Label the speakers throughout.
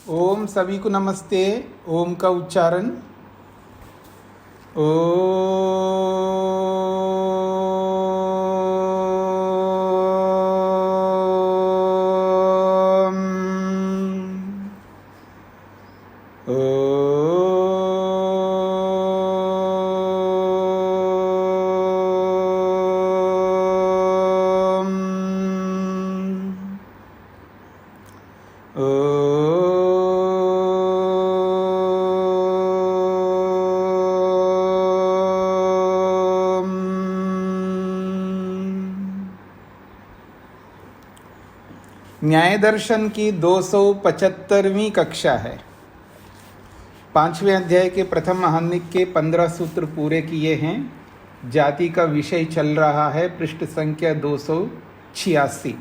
Speaker 1: ओम सभी को नमस्ते। ओम का उच्चारण ओम। न्याय दर्शन की 275वीं कक्षा है। 5वें अध्याय के प्रथम महानिक के 15 सूत्र पूरे किए हैं। जाति का विषय चल रहा है, पृष्ठ संख्या 286,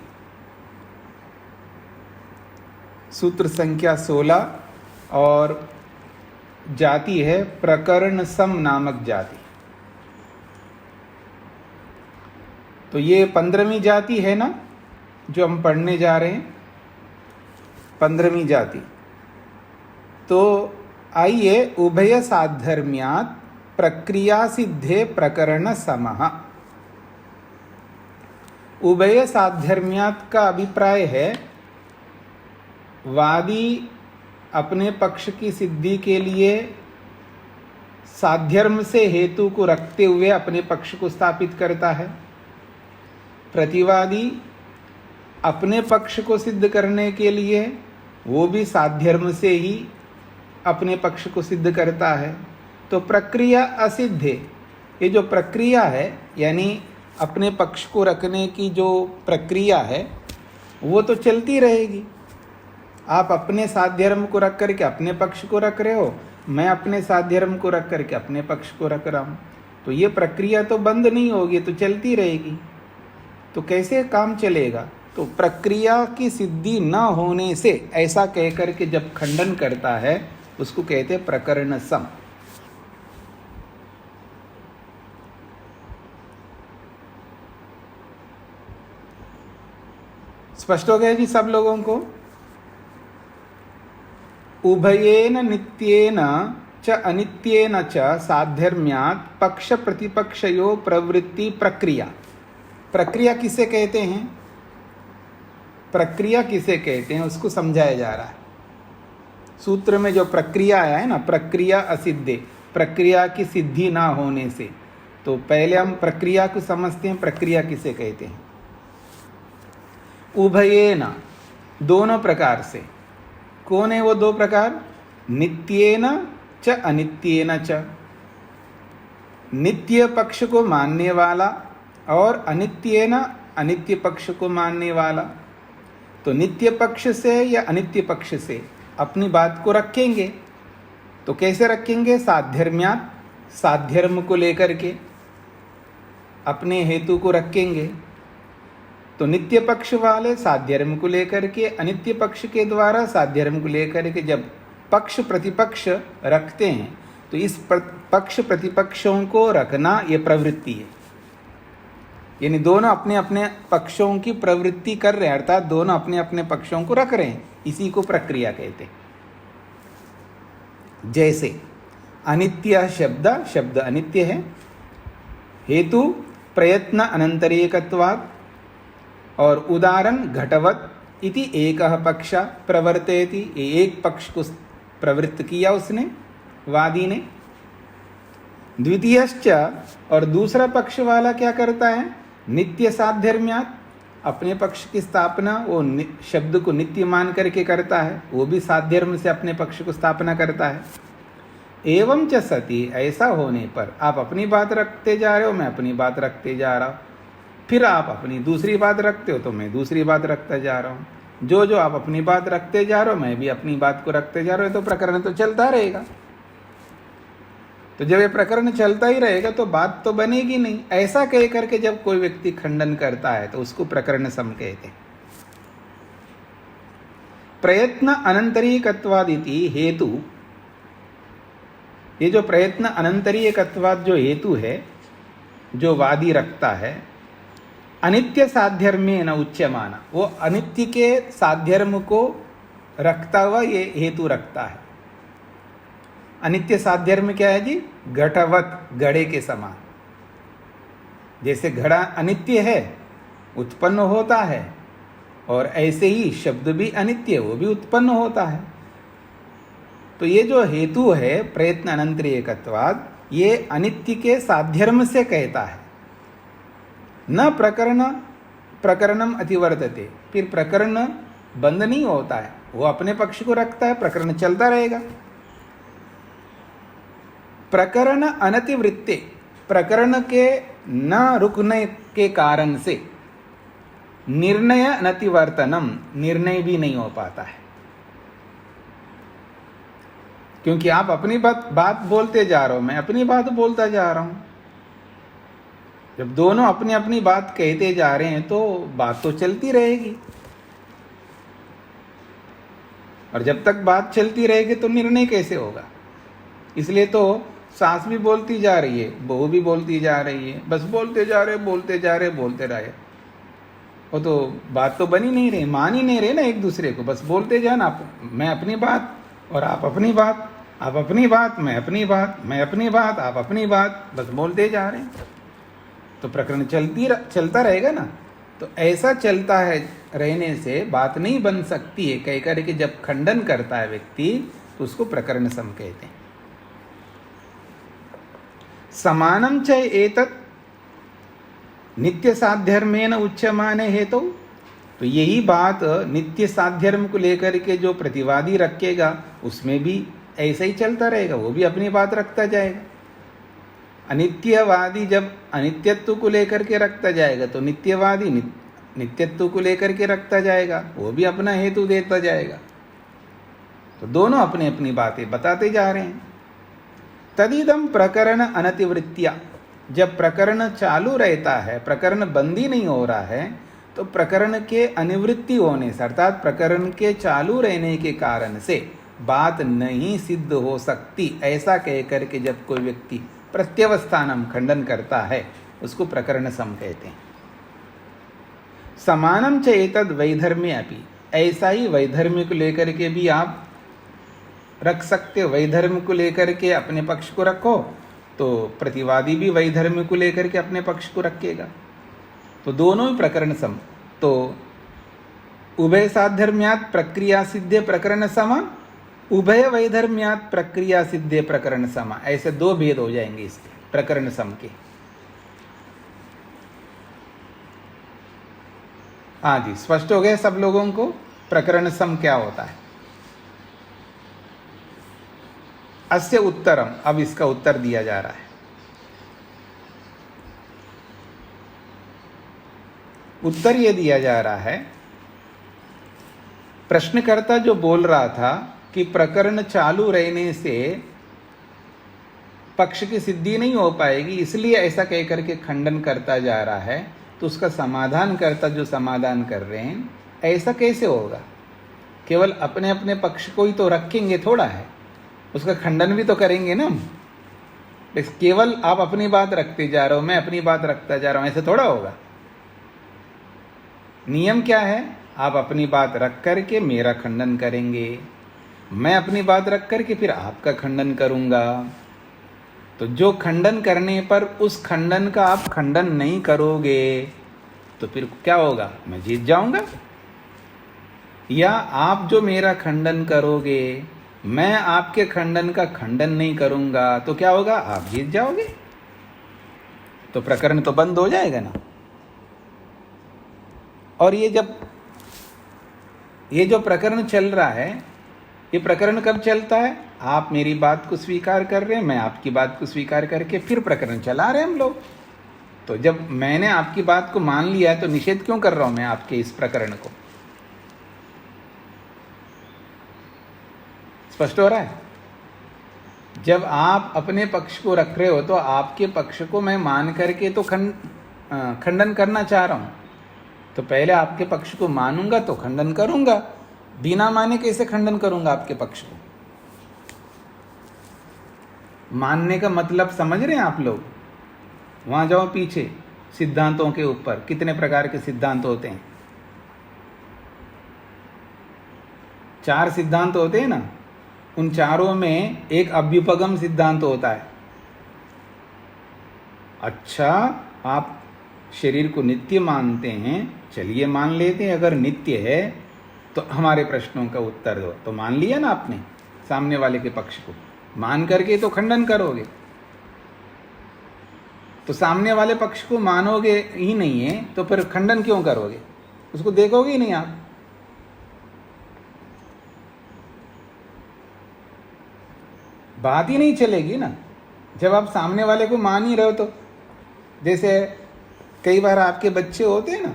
Speaker 1: सूत्र संख्या 16 और जाति है प्रकरण सम नामक जाति। तो ये 15वीं जाति है ना जो हम पढ़ने जा रहे हैं, 15वीं जाति। तो आइए, उभय साधर्म्यात् प्रक्रिया सिद्धे प्रकरण समः। उभय साधर्म्यात् का अभिप्राय है वादी अपने पक्ष की सिद्धि के लिए साध्यर्म से हेतु को रखते हुए अपने पक्ष को स्थापित करता है। प्रतिवादी अपने पक्ष को सिद्ध करने के लिए वो भी साध्यर्म से ही अपने पक्ष को सिद्ध करता है। तो प्रक्रिया असिद्ध है। ये जो प्रक्रिया है यानी अपने पक्ष को रखने की जो प्रक्रिया है वो तो चलती रहेगी। आप अपने साध्यर्म को रख करके अपने पक्ष को रख रहे हो, मैं अपने साध्यर्म को रख करके अपने पक्ष को रख रहा हूँ। तो ये प्रक्रिया तो बंद नहीं होगी, तो चलती रहेगी। तो कैसे काम चलेगा? तो प्रक्रिया की सिद्धि न होने से ऐसा कहकर के जब खंडन करता है उसको कहते हैं प्रकरण सम। स्पष्ट हो गया जी सब लोगों को? उभयेन नित्येन च अनित्येन च साध्यर्म्यात् पक्ष प्रतिपक्षयो प्रवृत्ति प्रक्रिया। प्रक्रिया किसे कहते हैं? प्रक्रिया किसे कहते हैं उसको समझाया जा रहा है। सूत्र में जो प्रक्रिया आया है ना, प्रक्रिया असिद्धे, प्रक्रिया की सिद्धि ना होने से। तो पहले हम प्रक्रिया को समझते हैं, प्रक्रिया किसे कहते हैं। उभयेन, दोनों प्रकार से। कौन है वो दो प्रकार? नित्येन च अनित्येन च। नित्य पक्ष को मानने वाला और अनित्येन, अनित्य पक्ष को मानने वाला। तो नित्य पक्ष से या अनित्य पक्ष से अपनी बात को रखेंगे। तो कैसे रखेंगे? साध्यर्म्यात्, साध्यर्म को लेकर के अपने हेतु को रखेंगे। तो नित्य पक्ष वाले साध्यर्म को लेकर के, अनित्य पक्ष के द्वारा साध्यर्म को लेकर के जब पक्ष प्रतिपक्ष रखते हैं तो इस पक्ष प्रतिपक्षों को रखना ये प्रवृत्ति है। यानी दोनों अपने अपने पक्षों की प्रवृत्ति कर रहे हैं, अर्थात दोनों अपने अपने पक्षों को रख रहे हैं। इसी को प्रक्रिया कहते हैं। जैसे अनित्य शब्द अनित्य है। हेतु प्रयत्न अनंतरेकत्वात् और उदाहरण घटवत् इति एकः पक्ष प्रवर्तयति। एक पक्ष को प्रवृत्त किया उसने, वादी ने। द्वितीयश्च, और दूसरा पक्ष वाला क्या करता है? नित्य साध्यर्म्यात्, अपने पक्ष की स्थापना वो शब्द को नित्य मान करके करता है। वो भी साध्यर्म से अपने पक्ष को स्थापना करता है। एवं च सति, ऐसा होने पर आप अपनी बात रखते जा रहे हो, मैं अपनी बात रखते जा रहा हूँ। फिर आप अपनी दूसरी बात रखते हो तो मैं दूसरी बात रखता जा रहा हूँ। जो आप अपनी बात रखते जा रहे हो, मैं भी अपनी बात को रखते जा रहा हूँ। तो प्रकरण तो चलता रहेगा। तो जब ये प्रकरण चलता ही रहेगा तो बात तो बनेगी नहीं। ऐसा कह करके जब कोई व्यक्ति खंडन करता है तो उसको प्रकरण सम कहते हैं। प्रयत्न अनंतरीकत्वादिति हेतु, ये जो प्रयत्न अनंतरीकत्वाद जो हेतु है जो वादी रखता है, अनित्य साध्यर्मे न उच्यमाना, वो अनित्य के साध्यर्म को रखता हुआ ये हेतु रखता है। अनित्य साध्यर्म क्या है जी? घटवत, घड़े के समान। जैसे घड़ा अनित्य है, उत्पन्न होता है, और ऐसे ही शब्द भी अनित्य, वो भी उत्पन्न होता है। तो ये जो हेतु है प्रयत्न अनंतरीयकत्वाद, ये अनित्य के साध्यर्म से कहता है। न प्रकरणम अतिवर्तते, फिर प्रकरण बंद नहीं होता है, वो अपने पक्ष को रखता है, प्रकरण चलता रहेगा। प्रकरण अनतिवृत्ते, प्रकरण के न रुकने के कारण से निर्णय अनतिवर्तनम, निर्णय भी नहीं हो पाता है। क्योंकि आप अपनी बात बोलते जा रहे हो, मैं अपनी बात बोलता जा रहा हूं। जब दोनों अपनी अपनी बात कहते जा रहे हैं तो बात तो चलती रहेगी, और जब तक बात चलती रहेगी तो निर्णय कैसे होगा? इसलिए तो सास भी बोलती जा रही है, बहू भी बोलती जा रही है, बस बोलते जा रहे बोलते रहे, वो तो बात तो बनी नहीं रही, मान ही नहीं रहे ना एक दूसरे को, बस बोलते जाना। मैं अपनी बात और आप अपनी बात, आप अपनी बात, मैं अपनी बात, मैं अपनी बात, आप अपनी बात, बस बोलते जा रहे हैं, तो प्रकरण चलता रहेगा ना। तो ऐसा चलता है रहने से बात नहीं बन सकती है। कह करके जब खंडन करता है व्यक्ति तो उसको प्रकरण सम कहते हैं। समानम च एतत् नित्य साध्यर्मेन उच्यमाने हेतु, तो यही बात नित्य साध्यर्म को लेकर के जो प्रतिवादी रखेगा उसमें भी ऐसा ही चलता रहेगा, वो भी अपनी बात रखता जाएगा। अनित्यवादी जब अनित्यत्व को लेकर के रखता जाएगा तो नित्यवादी नित्यत्व को लेकर के रखता जाएगा, वो भी अपना हेतु देता जाएगा। तो दोनों अपनी अपनी बातें बताते जा रहे हैं। तदिदम प्रकरण अनतिवृत्तिया, जब प्रकरण चालू रहता है, प्रकरण बंदी नहीं हो रहा है, तो प्रकरण के अनिवृत्ति होने से, अर्थात प्रकरण के चालू रहने के कारण से बात नहीं सिद्ध हो सकती, ऐसा कह करके जब कोई व्यक्ति प्रत्यवस्थानम खंडन करता है उसको प्रकरण सम कहते हैं। समानम च एतद् वैधर्म्ये अपि, ऐसा ही वैधर्म्य को लेकर के भी आप रख सकते हो। वैधर्म को लेकर के अपने पक्ष को रखो तो प्रतिवादी भी वैधर्म को लेकर के अपने पक्ष को रखेगा, तो दोनों ही प्रकरण सम। तो उभय साधर्म्यात् प्रक्रिया सिद्धे प्रकरण समा, उभय वैधर्म्यात् प्रक्रिया सिद्धे प्रकरण समा, ऐसे दो भेद हो जाएंगे इसके प्रकरण सम के। हाँ जी, स्पष्ट हो गया सब लोगों को प्रकरण सम क्या होता है। अस्य उत्तरम, अब इसका उत्तर दिया जा रहा है। उत्तर यह दिया जा रहा है, प्रश्नकर्ता जो बोल रहा था कि प्रकरण चालू रहने से पक्ष की सिद्धि नहीं हो पाएगी, इसलिए ऐसा कह करके खंडन करता जा रहा है, तो उसका समाधान करता जो समाधान कर रहे हैं, ऐसा कैसे होगा? केवल अपने अपने पक्ष को ही तो रखेंगे थोड़ा है, उसका खंडन भी तो करेंगे ना। केवल आप अपनी बात रखते जा रहे हो, मैं अपनी बात रखता जा रहा हूं, ऐसे थोड़ा होगा। नियम क्या है? आप अपनी बात रख करके मेरा खंडन करेंगे, मैं अपनी बात रख करके फिर आपका खंडन करूंगा। तो जो खंडन करने पर उस खंडन का आप खंडन नहीं करोगे तो फिर क्या होगा? मैं जीत जाऊंगा। या आप जो मेरा खंडन करोगे, मैं आपके खंडन का खंडन नहीं करूंगा, तो क्या होगा? आप जीत जाओगे। तो प्रकरण तो बंद हो जाएगा ना। और ये जो प्रकरण चल रहा है, ये प्रकरण कब चलता है? आप मेरी बात को स्वीकार कर रहे हैं, मैं आपकी बात को स्वीकार करके फिर प्रकरण चला रहे हैं हम लोग। तो जब मैंने आपकी बात को मान लिया तो निषेध क्यों कर रहा हूं मैं आपके इस प्रकरण को? स्पष्ट हो रहा है? जब आप अपने पक्ष को रख रहे हो तो आपके पक्ष को मैं मान करके तो खंडन करना चाह रहा हूं, तो पहले आपके पक्ष को मानूंगा तो खंडन करूंगा, बिना माने कैसे खंडन करूंगा आपके पक्ष को? मानने का मतलब समझ रहे हैं आप लोग? वहां जाओ पीछे, सिद्धांतों के ऊपर कितने प्रकार के सिद्धांत होते हैं। 4 सिद्धांत होते हैं ना, उन चारों में एक अभ्युपगम सिद्धांत होता है। अच्छा, आप शरीर को नित्य मानते हैं, चलिए मान लेते हैं। अगर नित्य है तो हमारे प्रश्नों का उत्तर दो। तो मान लिया ना आपने सामने वाले के पक्ष को, मान करके तो खंडन करोगे। तो सामने वाले पक्ष को मानोगे ही नहीं है तो फिर खंडन क्यों करोगे? उसको देखोगे ही नहीं आप। बात ही नहीं चलेगी ना जब आप सामने वाले को मान ही रहे हो। तो जैसे कई बार आपके बच्चे होते हैं ना,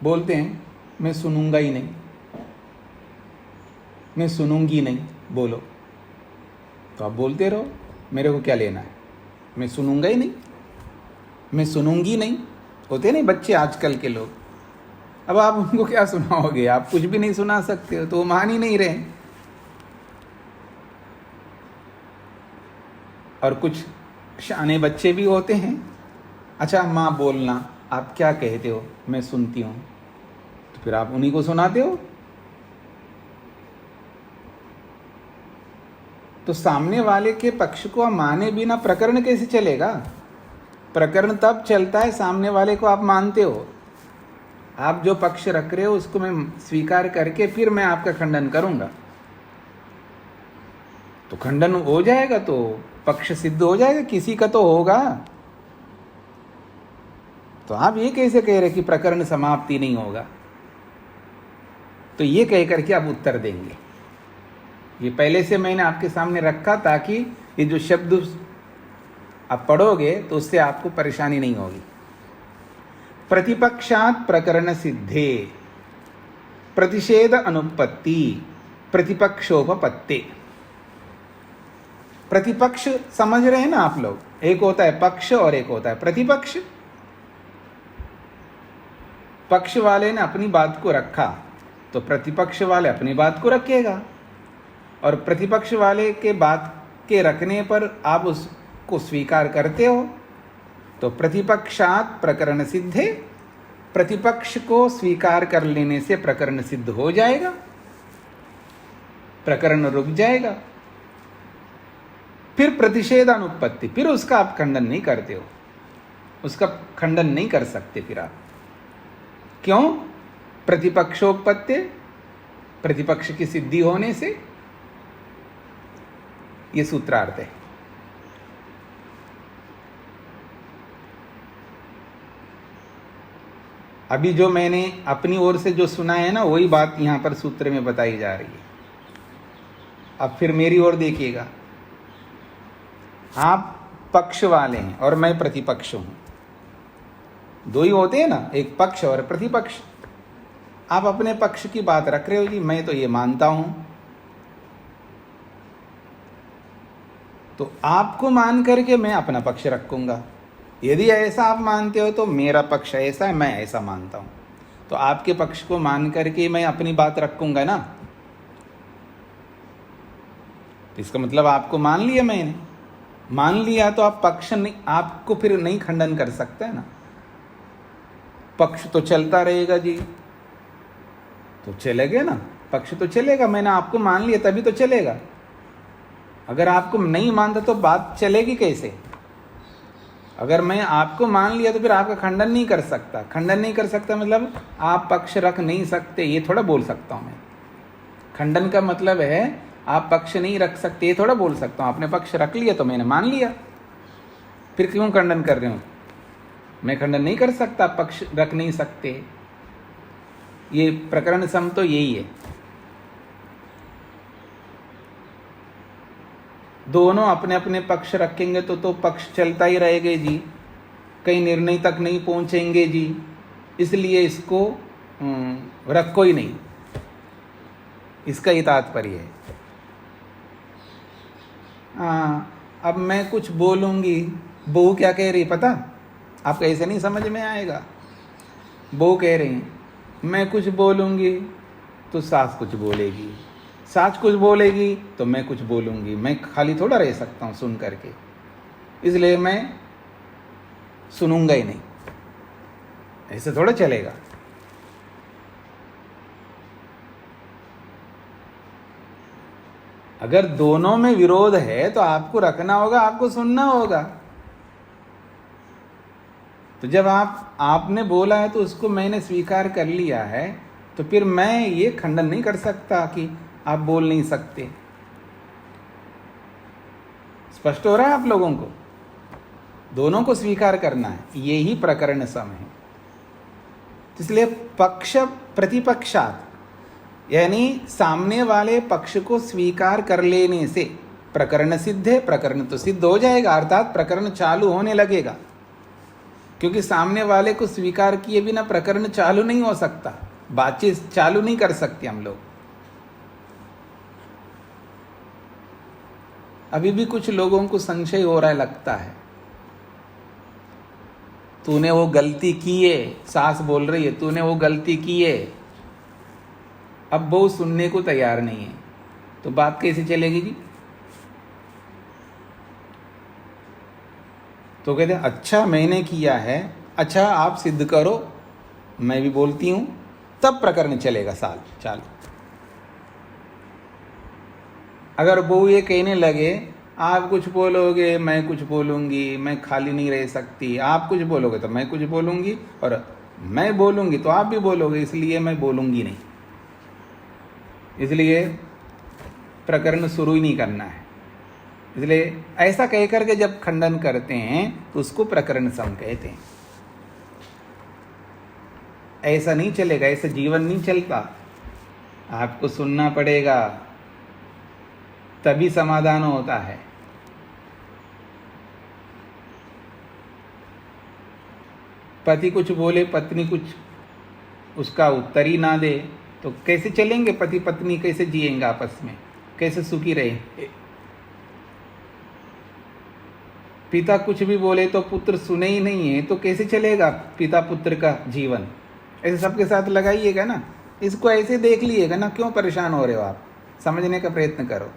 Speaker 1: बोलते हैं मैं सुनूंगा ही नहीं, मैं सुनूंगी नहीं, बोलो। तो आप बोलते रहो, मेरे को क्या लेना है, मैं सुनूंगा ही नहीं, मैं सुनूंगी नहीं। होते नहीं बच्चे आजकल के लोग। अब आप उनको क्या सुनाओगे? आप कुछ भी नहीं सुना सकते हो, तो वो मान ही नहीं रहे। और कुछ शाने बच्चे भी होते हैं, अच्छा माँ बोलना, आप क्या कहते हो, मैं सुनती हूँ। तो फिर आप उन्हीं को सुनाते हो। तो सामने वाले के पक्ष को आप माने बिना प्रकरण कैसे चलेगा? प्रकरण तब चलता है सामने वाले को आप मानते हो। आप जो पक्ष रख रहे हो उसको मैं स्वीकार करके फिर मैं आपका खंडन करूंगा, तो खंडन हो जाएगा, तो पक्ष सिद्ध हो जाएगा, किसी का तो होगा। तो आप ये कैसे कह रहे कि प्रकरण समाप्ति नहीं होगा? तो ये कह करके आप उत्तर देंगे। ये पहले से मैंने आपके सामने रखा ताकि ये जो शब्द आप पढ़ोगे तो उससे आपको परेशानी नहीं होगी। प्रतिपक्षात प्रकरण सिद्धे प्रतिषेध अनुपत्ति प्रतिपक्षोपपत्ति। प्रतिपक्ष समझ रहे हैं ना आप लोग? एक होता है पक्ष और एक होता है प्रतिपक्ष। पक्ष वाले ने अपनी बात को रखा तो प्रतिपक्ष वाले अपनी बात को रखेगा, और प्रतिपक्ष वाले के बात के रखने पर आप उसको स्वीकार करते हो तो प्रतिपक्षात प्रकरण सिद्धे। प्रतिपक्ष को स्वीकार कर लेने से प्रकरण सिद्ध हो जाएगा, प्रकरण रुक जाएगा। फिर प्रतिषेध अनुपत्ति, फिर उसका आप खंडन नहीं करते हो, उसका खंडन नहीं कर सकते फिर आप। क्यों? प्रतिपक्षोपत्ति, प्रतिपक्ष की सिद्धि होने से। ये सूत्रार्थ है। अभी जो मैंने अपनी ओर से जो सुना है ना, वही बात यहां पर सूत्र में बताई जा रही है। अब फिर मेरी ओर देखिएगा। आप पक्ष वाले हैं और मैं प्रतिपक्ष हूं, दो ही होते हैं ना, एक पक्ष और प्रतिपक्ष। आप अपने पक्ष की बात रख रहे हो, जी मैं तो ये मानता हूं, तो आपको मान करके मैं अपना पक्ष रखूंगा। यदि ऐसा आप मानते हो तो मेरा पक्ष ऐसा है, मैं ऐसा मानता हूं, तो आपके पक्ष को मान करके मैं अपनी बात रखूंगा ना। इसका मतलब आपको मान लिया मैंने, मान लिया तो आप पक्ष नहीं, आपको फिर नहीं खंडन कर सकते है ना। पक्ष तो चलता रहेगा जी, तो चलेगा ना, पक्ष तो चलेगा। मैंने आपको मान लिया तभी तो चलेगा। अगर आपको नहीं मानता तो बात चलेगी कैसे? अगर मैं आपको मान लिया तो फिर आपका खंडन नहीं कर सकता। खंडन नहीं कर सकता मतलब आप पक्ष रख नहीं सकते, ये थोड़ा बोल सकता हूं मैं। खंडन का मतलब है आप पक्ष नहीं रख सकते, ये थोड़ा बोल सकता हूं। आपने पक्ष रख लिया तो मैंने मान लिया, फिर क्यों खंडन कर रहे हो? मैं खंडन नहीं कर सकता, पक्ष रख नहीं सकते। ये प्रकरण सम तो यही है। दोनों अपने अपने पक्ष रखेंगे तो पक्ष चलता ही रहेगा जी, कहीं निर्णय तक नहीं पहुंचेंगे जी। इसलिए इसको रखो ही नहीं, इसका ही तात्पर्य है। अब मैं कुछ बोलूंगी, बहू क्या कह रही पता? आपको ऐसे नहीं समझ में आएगा। बहू कह रही मैं कुछ बोलूंगी तो सास कुछ बोलेगी, सास कुछ बोलेगी तो मैं कुछ बोलूंगी। मैं खाली थोड़ा रह सकता हूं सुन करके, इसलिए मैं सुनूंगा ही नहीं। ऐसे थोड़ा चलेगा। अगर दोनों में विरोध है तो आपको रखना होगा, आपको सुनना होगा। तो जब आपने बोला है तो उसको मैंने स्वीकार कर लिया है, तो फिर मैं ये खंडन नहीं कर सकता कि आप बोल नहीं सकते। स्पष्ट हो रहा है आप लोगों को? दोनों को स्वीकार करना है, यही प्रकरण सम है। इसलिए पक्ष प्रतिपक्षात, यानी सामने वाले पक्ष को स्वीकार कर लेने से प्रकरण सिद्ध है, प्रकरण तो सिद्ध हो जाएगा, अर्थात प्रकरण चालू होने लगेगा। क्योंकि सामने वाले को स्वीकार किए बिना प्रकरण चालू नहीं हो सकता, बातचीत चालू नहीं कर सकते हम लोग। अभी भी कुछ लोगों को संशय हो रहा है, लगता है तूने वो गलती की है, सास बोल रही है तूने वो गलती की है, अब बहू सुनने को तैयार नहीं है, तो बात कैसे चलेगी जी? तो कहते हैं अच्छा मैंने किया है, अच्छा आप सिद्ध करो, मैं भी बोलती हूं, तब प्रकरण चलेगा साल चालू। अगर बहू ये कहने लगे आप कुछ बोलोगे मैं कुछ बोलूंगी, मैं खाली नहीं रह सकती, आप कुछ बोलोगे तो मैं कुछ बोलूंगी, और मैं बोलूंगी तो आप भी बोलोगे, इसलिए मैं बोलूंगी नहीं, इसलिए प्रकरण शुरू ही नहीं करना है। इसलिए ऐसा कह करके जब खंडन करते हैं तो उसको प्रकरण सम कहते हैं। ऐसा नहीं चलेगा, ऐसा जीवन नहीं चलता, आपको सुनना पड़ेगा तभी समाधान होता है। पति कुछ बोले पत्नी कुछ उसका उत्तर ही ना दे तो कैसे चलेंगे? पति पत्नी कैसे जिएंगे आपस में, कैसे सुखी रहेंगे? पिता कुछ भी बोले तो पुत्र सुने ही नहीं है तो कैसे चलेगा पिता पुत्र का जीवन? ऐसे सबके साथ लगाइएगा ना, इसको ऐसे देख लीजिएगा ना, क्यों परेशान हो रहे हो आप? समझने का प्रयत्न करो।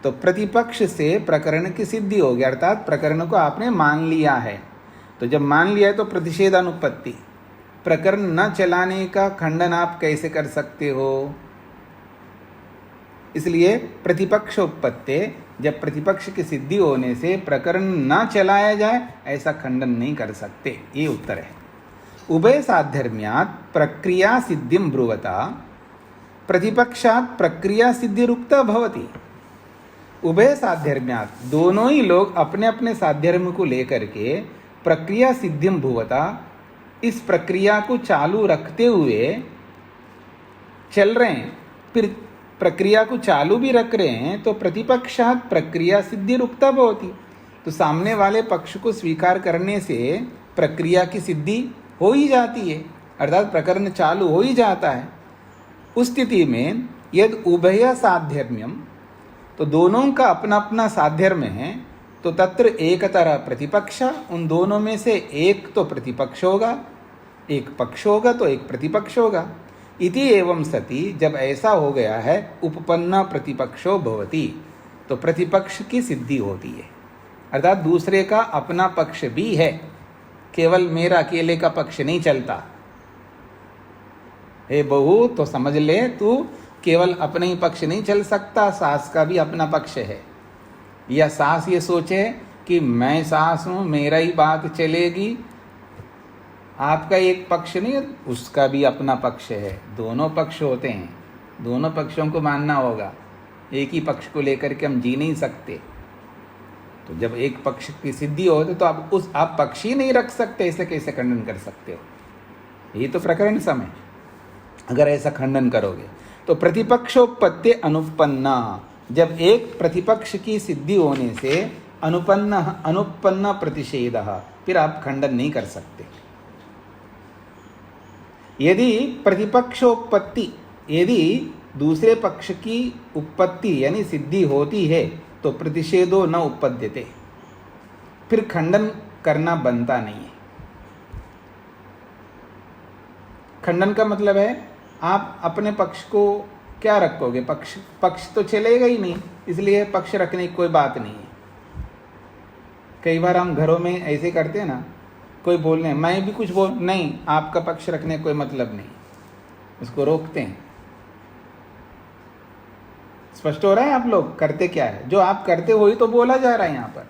Speaker 1: तो प्रतिपक्ष से प्रकरण की सिद्धि होगी, अर्थात प्रकरण को आपने मान लिया है। तो जब मान लिया है तो प्रतिषेध अनुपत्ति, प्रकरण न चलाने का खंडन आप कैसे कर सकते हो? इसलिए प्रतिपक्ष उत्पत्ति, जब प्रतिपक्ष की सिद्धि होने से प्रकरण न चलाया जाए ऐसा खंडन नहीं कर सकते, ये उत्तर है। उभय साधर्म्यात् प्रक्रिया सिद्धिं ब्रुवता प्रतिपक्षात् प्रक्रिया सिद्धिरुक्ता भवति। उभय साधर्म्यात्, दोनों ही लोग अपने अपने साधर्म को लेकर के प्रक्रिया सिद्धिं भुवता, इस प्रक्रिया को चालू रखते हुए चल रहे हैं, फिर प्रक्रिया को चालू भी रख रहे हैं, तो प्रतिपक्षात् प्रक्रिया सिद्धिरुक्ता भवति। तो सामने वाले पक्ष को स्वीकार करने से प्रक्रिया की सिद्धि हो ही जाती है, अर्थात प्रकरण चालू हो ही जाता है। उस स्थिति में यदि उभय साधर्म्यम, तो दोनों का अपना अपना साधर्म्य है, तो तत्र एक तरह प्रतिपक्ष, उन दोनों में से एक तो प्रतिपक्ष होगा, एक पक्ष होगा तो एक प्रतिपक्ष होगा। इति एवं सति, जब ऐसा हो गया है, उपपन्न प्रतिपक्षो भवति, तो प्रतिपक्ष की सिद्धि होती है, अर्थात दूसरे का अपना पक्ष भी है, केवल मेरा अकेले का पक्ष नहीं चलता। हे बहू तो समझ ले, तू केवल अपने ही पक्ष नहीं चल सकता, सास का भी अपना पक्ष है। या सास ये सोचे कि मैं सास हूँ, मेरा ही बात चलेगी, आपका एक पक्ष नहीं, उसका भी अपना पक्ष है। दोनों पक्ष होते हैं, दोनों पक्षों को मानना होगा, एक ही पक्ष को लेकर के हम जी नहीं सकते। तो जब एक पक्ष की सिद्धि हो तो आप पक्ष ही नहीं रख सकते, ऐसे कैसे खंडन कर सकते हो? यही तो प्रकरण सम है। अगर ऐसा खंडन करोगे तो प्रतिपक्षोत्पत्ति अनुपन्ना, जब एक प्रतिपक्ष की सिद्धि होने से अनुपन्न प्रतिषेध, फिर आप खंडन नहीं कर सकते। यदि प्रतिपक्षोत्पत्ति, यदि दूसरे पक्ष की उत्पत्ति यानी सिद्धि होती है तो प्रतिषेधो न उपपद्यते, फिर खंडन करना बनता नहीं है। खंडन का मतलब है आप अपने पक्ष को क्या रखोगे? पक्ष तो चलेगा ही नहीं, इसलिए पक्ष रखने की कोई बात नहीं है। कई बार हम घरों में ऐसे करते हैं ना, कोई बोलने मैं भी कुछ बोल नहीं, आपका पक्ष रखने कोई मतलब नहीं, उसको रोकते हैं। स्पष्ट हो रहा है? आप लोग करते क्या है? जो आप करते हो ही तो बोला जा रहा है यहाँ पर।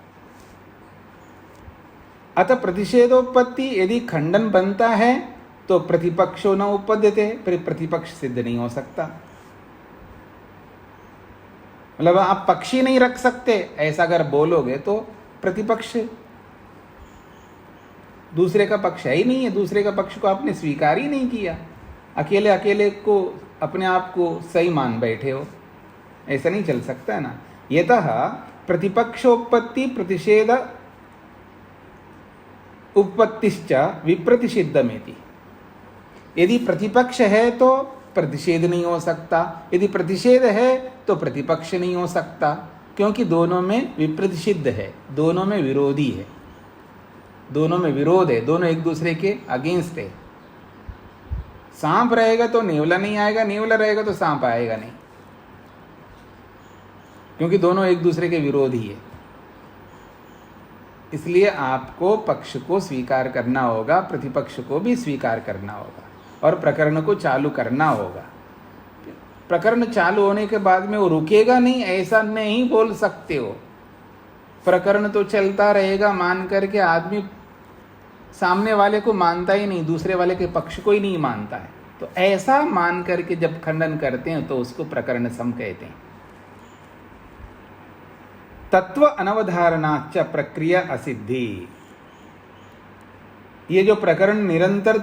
Speaker 1: अतः प्रतिषेधोत्पत्ति, यदि खंडन बनता है तो प्रतिपक्षो न उपपद्यते, फिर प्रतिपक्ष सिद्ध नहीं हो सकता। मतलब आप पक्ष ही नहीं रख सकते, ऐसा अगर बोलोगे तो प्रतिपक्ष दूसरे का पक्ष है ही नहीं है, दूसरे का पक्ष को आपने स्वीकार ही नहीं किया, अकेले अकेले को अपने आप को सही मान बैठे हो, ऐसा नहीं चल सकता है ना। यतः प्रतिपक्षोत्पत्ति प्रतिषेध उपपत्तिश्च विप्रतिषिद्धमेति। यदि प्रतिपक्ष है तो प्रतिषेध नहीं हो सकता, यदि प्रतिषेध है तो प्रतिपक्ष नहीं हो सकता, क्योंकि दोनों में विप्रतिषिद्ध है, दोनों में विरोधी है, दोनों में विरोध है, दोनों एक दूसरे के अगेंस्ट है। सांप रहेगा तो नेवला नहीं आएगा, नेवला रहेगा तो सांप आएगा नहीं, क्योंकि दोनों एक दूसरे के विरोधी है। इसलिए आपको पक्ष को स्वीकार करना होगा, प्रतिपक्ष को भी स्वीकार करना होगा और प्रकरण को चालू करना होगा। प्रकरण चालू होने के बाद में वो रुकेगा नहीं, ऐसा नहीं बोल सकते हो। प्रकरण तो चलता रहेगा मान करके आदमी सामने वाले को मानता ही नहीं, दूसरे वाले के पक्ष को ही नहीं मानता है, तो ऐसा मान करके जब खंडन करते हैं तो उसको प्रकरण सम कहते हैं। तत्व अनवधारणाच प्रक्रिया असिद्धि। ये जो प्रकरण निरंतर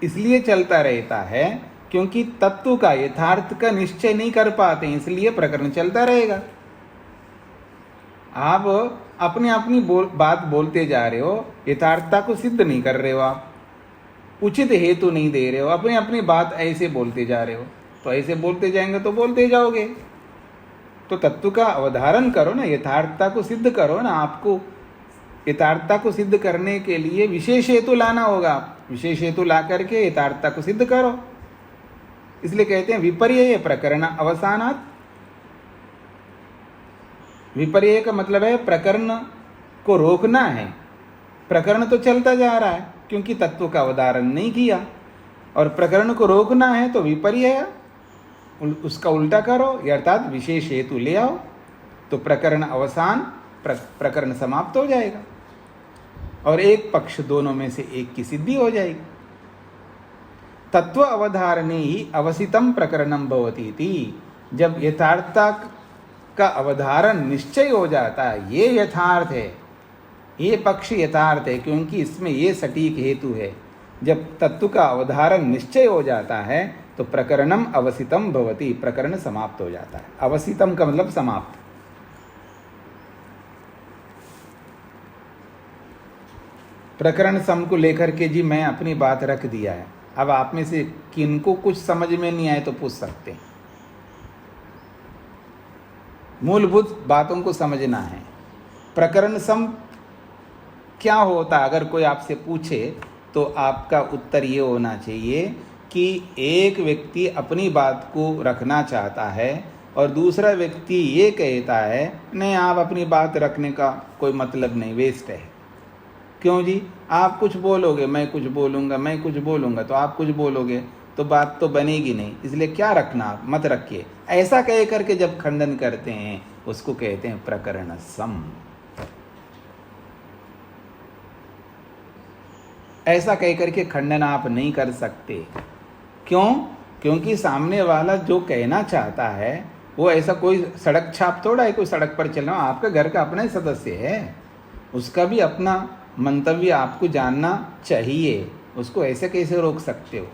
Speaker 1: इसलिए चलता रहता है क्योंकि तत्व का, यथार्थ का निश्चय नहीं कर पाते, इसलिए प्रकरण चलता रहेगा। आप अपनी अपनी बात बोलते जा रहे हो, यथार्थता को सिद्ध नहीं कर रहे हो, आप उचित हेतु नहीं दे रहे हो, अपनी अपनी बात ऐसे बोलते जा रहे हो, तो ऐसे बोलते जाएंगे तो बोलते जाओगे। तो तत्व का अवधारण करो ना, यथार्थता को सिद्ध करो ना। आपको यथार्थता को सिद्ध करने के लिए विशेष हेतु लाना होगा, विशेष हेतु ला करके यथार्थता को सिद्ध करो। इसलिए कहते हैं विपर्यय प्रकरण अवसानात्। विपर्यय का मतलब है प्रकरण को रोकना है। प्रकरण तो चलता जा रहा है क्योंकि तत्व का अवधारण नहीं किया, और प्रकरण को रोकना है तो विपर्यय, उसका उल्टा करो, अर्थात विशेष हेतु ले आओ, तो प्रकरण अवसान, प्रकरण समाप्त हो जाएगा और एक पक्ष दोनों में से एक की सिद्धि हो जाएगी। तत्व अवधारणे ही अवसितम प्रकरणम भवति इति। जब यथार्थता का अवधारण निश्चय हो जाता है, ये यथार्थ है, ये पक्ष यथार्थ है क्योंकि इसमें ये सटीक हेतु है, जब तत्व का अवधारण निश्चय हो जाता है तो प्रकरणम अवसितम भवति, प्रकरण समाप्त हो जाता है। अवसितम का मतलब समाप्त। प्रकरण सम को लेकर के जी मैं अपनी बात रख दिया है। अब आप में से किनको कुछ समझ में नहीं आए तो पूछ सकते हैं। मूलभूत बातों को समझना है। प्रकरण सम क्या होता, अगर कोई आपसे पूछे तो आपका उत्तर ये होना चाहिए कि एक व्यक्ति अपनी बात को रखना चाहता है और दूसरा व्यक्ति ये कहता है नहीं, आप अपनी बात रखने का कोई मतलब नहीं, वेस्ट है। क्यों जी? आप कुछ बोलोगे, मैं कुछ बोलूँगा, मैं कुछ बोलूँगा, तो आप कुछ बोलोगे तो बात तो बनेगी नहीं, इसलिए क्या रखना, आप मत रखिए। ऐसा कह करके जब खंडन करते हैं उसको कहते हैं प्रकरण सम। ऐसा कह करके खंडन आप नहीं कर सकते। क्यों? क्योंकि सामने वाला जो कहना चाहता है वो ऐसा कोई सड़क छाप थोड़ा है, कोई सड़क पर चल रहा, आपका घर का अपना ही सदस्य है, उसका भी अपना मंतव्य आपको जानना चाहिए। उसको ऐसे कैसे रोक सकते हो?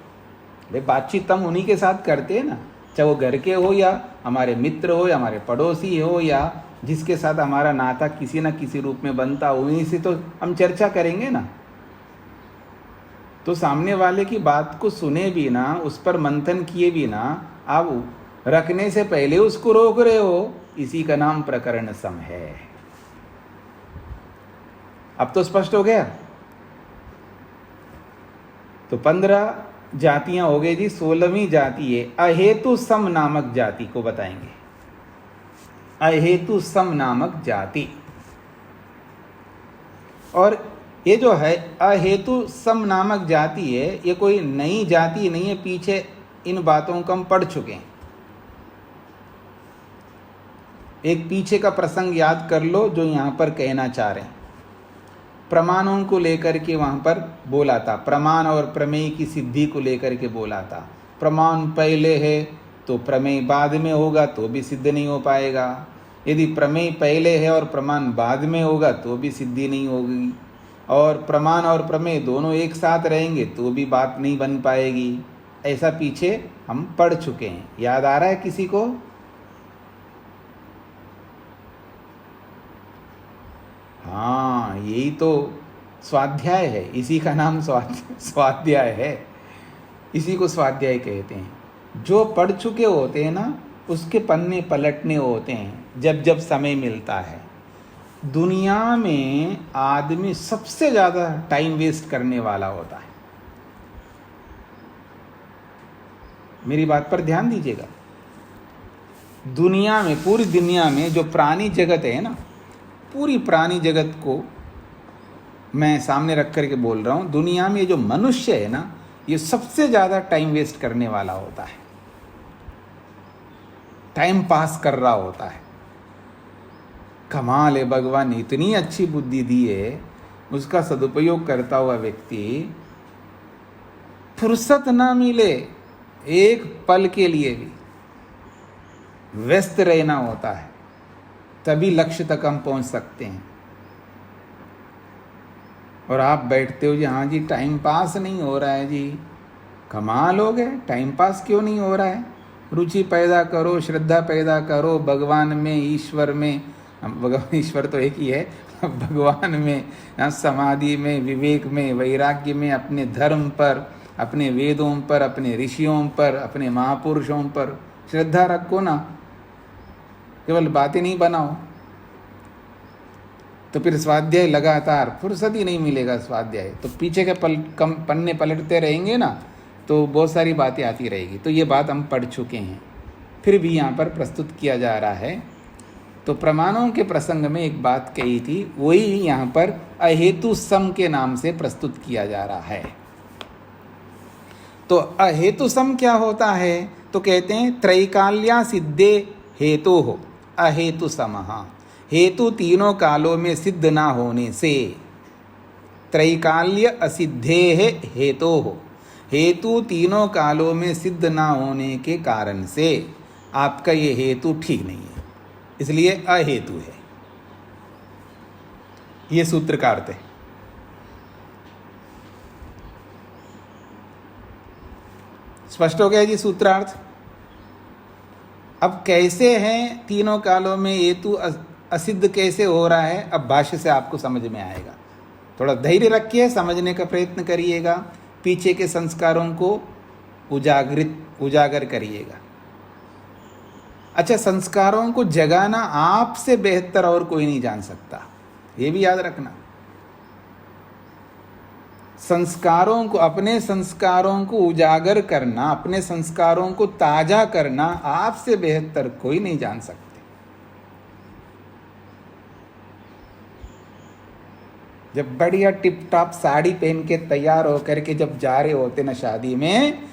Speaker 1: भाई बातचीत हम उन्हीं के साथ करते हैं ना, चाहे वो घर के हो या हमारे मित्र हो या हमारे पड़ोसी हो या जिसके साथ हमारा नाता किसी न किसी रूप में बनता, उन्हीं से तो हम चर्चा करेंगे ना। तो सामने वाले की बात को सुने भी ना, उस पर मंथन किए भी ना, आप रखने से पहले उसको रोक रहे हो, इसी का नाम प्रकरण सम है। अब तो स्पष्ट हो गया। तो 15 जातियां हो गई जी। 16वीं जाति है अहेतु सम नामक जाति को बताएंगे। अहेतु सम नामक जाति, और ये जो है अहेतु सम नामक जाति है, ये कोई नई जाति नहीं है, पीछे इन बातों को हम पढ़ चुके हैं। एक पीछे का प्रसंग याद कर लो जो यहाँ पर कहना चाह रहे हैं। प्रमाणों को लेकर के वहाँ पर बोला था, प्रमाण और प्रमेय की सिद्धि को लेकर के बोला था। प्रमाण पहले है तो प्रमेय बाद में होगा तो भी सिद्ध नहीं हो पाएगा। यदि प्रमेय पहले है और प्रमाण बाद में होगा तो भी सिद्धि नहीं होगी। और प्रमाण और प्रमेय दोनों एक साथ रहेंगे तो भी बात नहीं बन पाएगी। ऐसा पीछे हम पढ़ चुके हैं, याद आ रहा है किसी को? हाँ, यही तो स्वाध्याय है, इसी का नाम स्वाध्याय है, इसी को स्वाध्याय कहते हैं। जो पढ़ चुके होते हैं ना, उसके पन्ने पलटने होते हैं जब जब समय मिलता है। दुनिया में आदमी सबसे ज़्यादा टाइम वेस्ट करने वाला होता है। मेरी बात पर ध्यान दीजिएगा। दुनिया में, पूरी दुनिया में जो प्राणी जगत है ना, पूरी प्राणी जगत को मैं सामने रख करके बोल रहा हूँ। दुनिया में जो मनुष्य है ना, ये सबसे ज़्यादा टाइम वेस्ट करने वाला होता है, टाइम पास कर रहा होता है। कमाल है, भगवान ने इतनी अच्छी बुद्धि दी है, उसका सदुपयोग करता हुआ व्यक्ति फुर्सत ना मिले एक पल के लिए भी व्यस्त रहना होता है, तभी लक्ष्य तक हम पहुंच सकते हैं। और आप बैठते हो जी, हाँ जी टाइम पास नहीं हो रहा है जी। कमाल हो गए, टाइम पास क्यों नहीं हो रहा है? रुचि पैदा करो, श्रद्धा पैदा करो भगवान में, ईश्वर में। भगवान ईश्वर तो एक ही है, भगवान में, समाधि में, विवेक में, वैराग्य में, अपने धर्म पर, अपने वेदों पर, अपने ऋषियों पर, अपने महापुरुषों पर श्रद्धा रखो ना, केवल बातें नहीं बनाओ। तो फिर स्वाध्याय लगातार, फुर्सत ही नहीं मिलेगा स्वाध्याय। तो पीछे के पन्ने पलटते रहेंगे ना, तो बहुत सारी बातें आती रहेगी। तो ये बात हम पढ़ चुके हैं, फिर भी यहाँ पर प्रस्तुत किया जा रहा है। तो प्रमाणों के प्रसंग में एक बात कही थी, वही यहाँ पर अहेतु सम के नाम से प्रस्तुत किया जा रहा है। तो अहेतु सम क्या होता है? तो कहते हैं त्रैकाल्या सिद्धे हेतु हो अहेतु समः। हेतु तीनों कालों में सिद्ध ना होने से, त्रैकाल्य असिद्धे हेतु हो, हेतु तीनों कालों में सिद्ध ना होने के कारण से आपका ये हेतु ठीक नहीं है, इसलिए अहेतु है। ये सूत्र का अर्थ है। स्पष्ट हो गया जी सूत्रार्थ? अब कैसे हैं तीनों कालों में हेतु असिद्ध कैसे हो रहा है, अब भाष्य से आपको समझ में आएगा। थोड़ा धैर्य रखिए, समझने का प्रयत्न करिएगा, पीछे के संस्कारों को उजागर करिएगा। अच्छा, संस्कारों को जगाना आपसे बेहतर और कोई नहीं जान सकता, ये भी याद रखना। संस्कारों को, अपने संस्कारों को उजागर करना, अपने संस्कारों को ताजा करना आपसे बेहतर कोई नहीं जान सकते। जब बढ़िया टिप टॉप साड़ी पहन के तैयार होकर के जब जा रहे होते ना शादी में,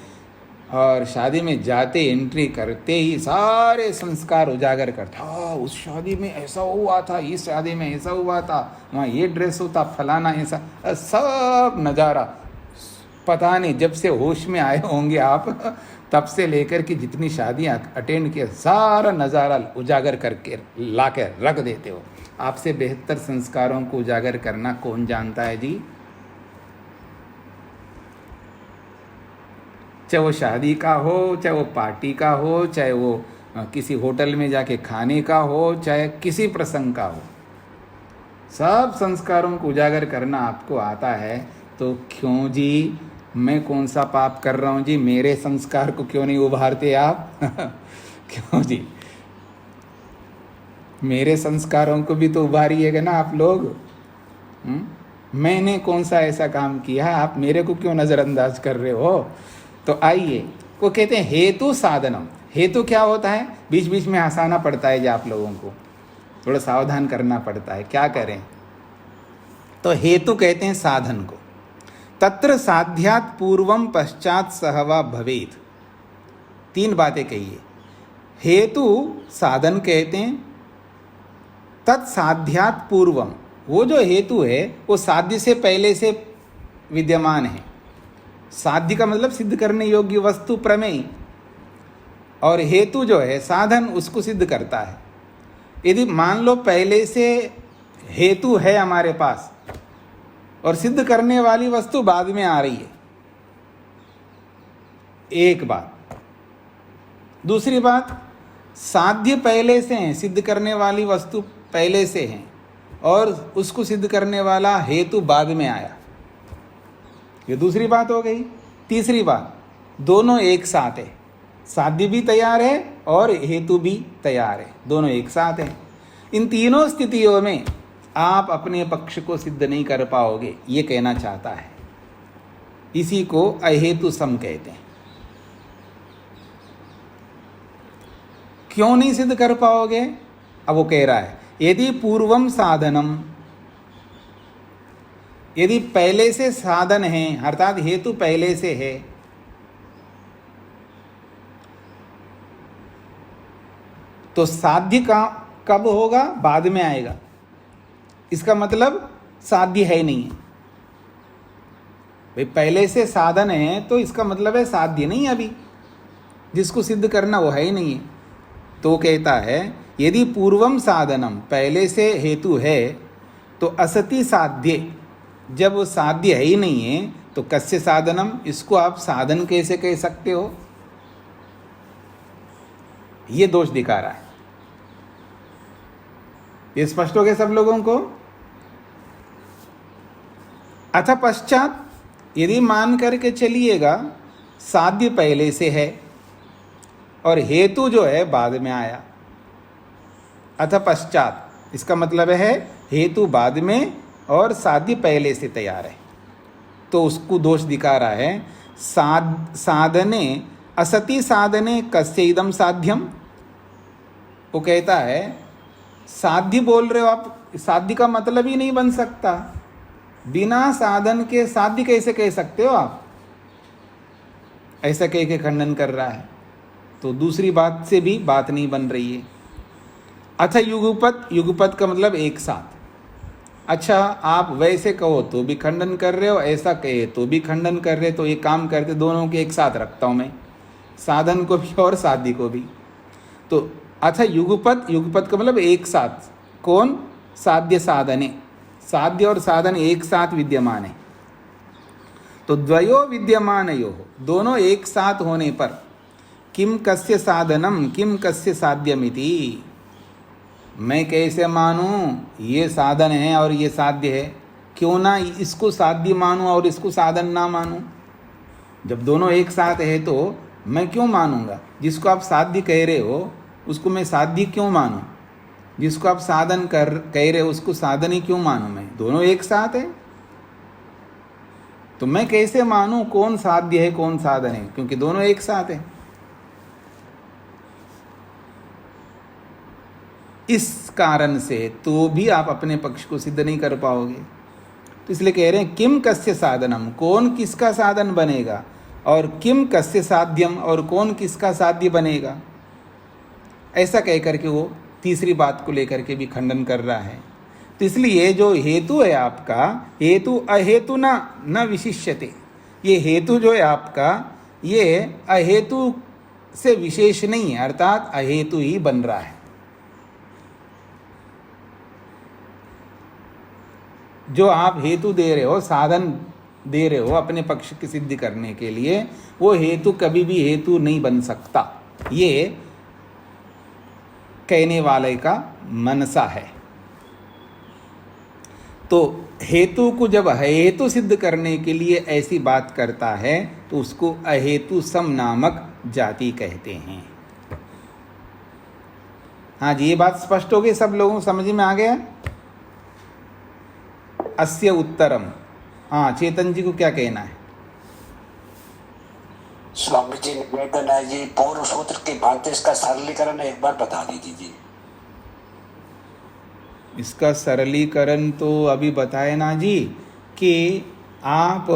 Speaker 1: और शादी में जाते एंट्री करते ही सारे संस्कार उजागर करते, हाँ उस शादी में ऐसा हुआ था, इस शादी में ऐसा हुआ था, वहाँ ये ड्रेस होता, फलाना ऐसा, सब नज़ारा पता नहीं, जब से होश में आए होंगे आप तब से लेकर के जितनी शादियाँ अटेंड किए, सारा नज़ारा उजागर करके ला के रख देते हो। आपसे बेहतर संस्कारों को उजागर करना कौन जानता है जी? चाहे वो शादी का हो, चाहे वो पार्टी का हो, चाहे वो किसी होटल में जाके खाने का हो, चाहे किसी प्रसंग का हो, सब संस्कारों को उजागर करना आपको आता है। तो क्यों जी मैं कौन सा पाप कर रहा हूँ जी, मेरे संस्कार को क्यों नहीं उभारते आप? क्यों जी, मेरे संस्कारों को भी तो उभारिएगा ना आप लोग। मैंने कौन सा ऐसा काम किया, आप मेरे को क्यों नज़रअंदाज कर रहे हो? तो आइए, को कहते हैं हेतु साधनम। हेतु क्या होता है? बीच बीच में हंसाना पड़ता है जी, आप लोगों को थोड़ा सावधान करना पड़ता है, क्या करें। तो हेतु कहते हैं साधन को। तत्र साध्यात् पूर्वम पश्चात सहवा भवेत्। तीन बातें कही है। हेतु साधन कहते हैं, तत्साध्यात पूर्वम, वो जो हेतु है वो साध्य से पहले से विद्यमान है। साध्य का मतलब सिद्ध करने योग्य वस्तु प्रमेय, और हेतु जो है साधन उसको सिद्ध करता है। यदि मान लो पहले से हेतु है हमारे पास और सिद्ध करने वाली वस्तु बाद में आ रही है, एक बात। दूसरी बात, साध्य पहले से है, सिद्ध करने वाली वस्तु पहले से है और उसको सिद्ध करने वाला हेतु बाद में आया, ये दूसरी बात हो गई। तीसरी बात, दोनों एक साथ है, साध्य भी तैयार है और हेतु भी तैयार है, दोनों एक साथ हैं। इन तीनों स्थितियों में आप अपने पक्ष को सिद्ध नहीं कर पाओगे, ये कहना चाहता है। इसी को अहेतु सम कहते हैं। क्यों नहीं सिद्ध कर पाओगे? अब वो कह रहा है, यदि पूर्वम साधनम, यदि पहले से साधन है अर्थात हेतु पहले से है, तो साध्य का कब होगा? बाद में आएगा। इसका मतलब साध्य है नहीं है भाई, पहले से साधन है तो इसका मतलब है साध्य नहीं, अभी जिसको सिद्ध करना वो है ही नहीं है। तो कहता है यदि पूर्वम साधनम, पहले से हेतु है, तो असति साध्य, जब वो साध्य है ही नहीं है तो कस्य साधनम, इसको आप साधन कैसे कह सकते हो? ये दोष दिखा रहा है। ये स्पष्ट हो गया सब लोगों को? अथ पश्चात, यदि मान करके चलिएगा साध्य पहले से है और हेतु जो है बाद में आया, अथ पश्चात इसका मतलब है हेतु बाद में और साध्य पहले से तैयार है, तो उसको दोष दिखा रहा है। साधने असति साधने कस्य इदम साध्यम, वो कहता है साध्य बोल रहे हो आप, साध्य का मतलब ही नहीं बन सकता, बिना साधन के साध्य कैसे कह सकते हो आप? ऐसा कह के खंडन कर रहा है। तो दूसरी बात से भी बात नहीं बन रही है। अच्छा युगपत, युगपत का मतलब एक साथ। अच्छा आप वैसे कहो तो भी खंडन कर रहे हो, ऐसा कहे तो भी खंडन कर रहे, तो ये काम करते दोनों के एक साथ रखता हूँ मैं, साधन को भी और साध्य को भी। तो अच्छा युगपत, युगपत का मतलब एक साथ। कौन? साध्य साधने, साध्य और साधन एक साथ विद्यमान है। तो द्वयो विद्यमानयो, दोनों एक साथ होने पर किम कस्य साधनम किम कस्य साध्यमिति, मैं कैसे मानूं ये साधन है और ये साध्य है? क्यों ना इसको साध्य मानूं और इसको साधन ना मानूं? जब दोनों एक साथ है तो मैं क्यों मानूंगा? जिसको आप साध्य कह रहे हो उसको मैं साध्य क्यों मानूं? जिसको आप साधन कह रहे हो उसको साधन ही क्यों मानूं मैं? दोनों एक साथ है, तो मैं कैसे मानूं कौन साध्य है कौन साधन है? क्योंकि दोनों एक साथ है। इस कारण से तो भी आप अपने पक्ष को सिद्ध नहीं कर पाओगे। तो इसलिए कह रहे हैं किम कस्य साधनम, कौन किसका साधन बनेगा, और किम कस्य साध्यम, और कौन किसका साध्य बनेगा। ऐसा कह करके वो तीसरी बात को लेकर के भी खंडन कर रहा है। तो इसलिए जो हेतु है आपका, हेतु अहेतु न विशिष्यते, ये हेतु जो है आपका ये अहेतु से विशेष नहीं है, अर्थात अहेतु ही बन रहा है। जो आप हेतु दे रहे हो, साधन दे रहे हो अपने पक्ष की सिद्धि करने के लिए, वो हेतु कभी भी हेतु नहीं बन सकता, ये कहने वाले का मनसा है। तो हेतु को जब हेतु सिद्ध करने के लिए ऐसी बात करता है तो उसको अहेतु सम नामक जाति कहते हैं। हाँ जी, ये बात स्पष्ट हो गई, सब लोगों को समझ में आ गया? अस्य उत्तरम। हाँ, चेतन जी को क्या कहना है?
Speaker 2: स्वामी जी निवेदन है जी, पूर्व सूत्र की भांति इसका सरलीकरण एक बार बता दीजिए।
Speaker 1: इसका सरलीकरण तो अभी बताए ना जी, कि आप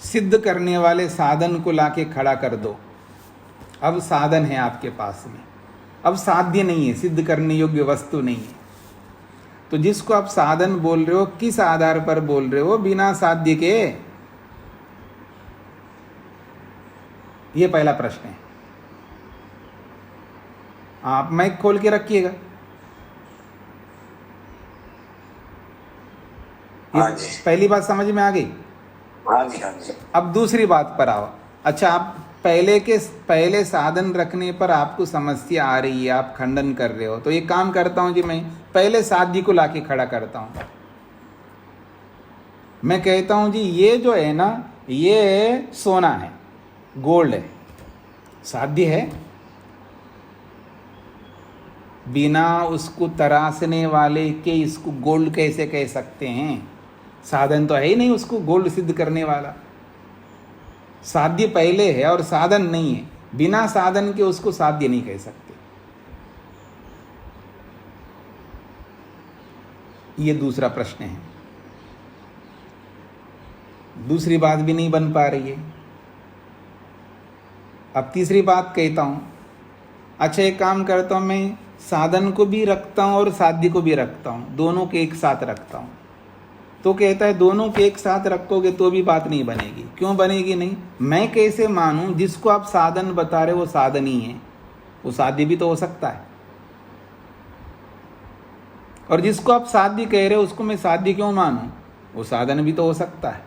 Speaker 1: सिद्ध करने वाले साधन को लाके खड़ा कर दो। अब साधन है आपके पास में, अब साध्य नहीं है, सिद्ध करने योग्य वस्तु नहीं है, तो जिसको आप साधन बोल रहे हो किस आधार पर बोल रहे हो? बिना साध्य के। ये पहला प्रश्न है। आप माइक खोल के रखिएगा।
Speaker 2: हाँ जी।
Speaker 1: पहली बात समझ में आ गई?
Speaker 2: हाँ जी, हाँ जी।
Speaker 1: अब दूसरी बात पर आओ। अच्छा, आप पहले साधन रखने पर आपको समस्या आ रही है, आप खंडन कर रहे हो, तो ये काम करता हूं जी, मैं पहले साध्य को लाके खड़ा करता हूं। मैं कहता हूं जी ये जो है ना, ये सोना है, गोल्ड है, साध्य है। बिना उसको तराशने वाले के इसको गोल्ड कैसे कह सकते हैं? साधन तो है ही नहीं उसको गोल्ड सिद्ध करने वाला। साध्य पहले है और साधन नहीं है। बिना साधन के उसको साध्य नहीं कह सकते। ये दूसरा प्रश्न है। दूसरी बात भी नहीं बन पा रही है। अब तीसरी बात कहता हूं। अच्छा, एक काम करता हूं, मैं साधन को भी रखता हूं और साध्य को भी रखता हूं, दोनों के एक साथ रखता हूं। तो कहता है दोनों के एक साथ रखोगे तो भी बात नहीं बनेगी। क्यों बनेगी नहीं? मैं कैसे मानूं जिसको आप साधन बता रहे हो वो साधन ही है? वो साध्य भी तो हो सकता है। और जिसको आप साध्य कह रहे हो उसको मैं साध्य क्यों मानूं? वो साधन भी तो हो सकता है।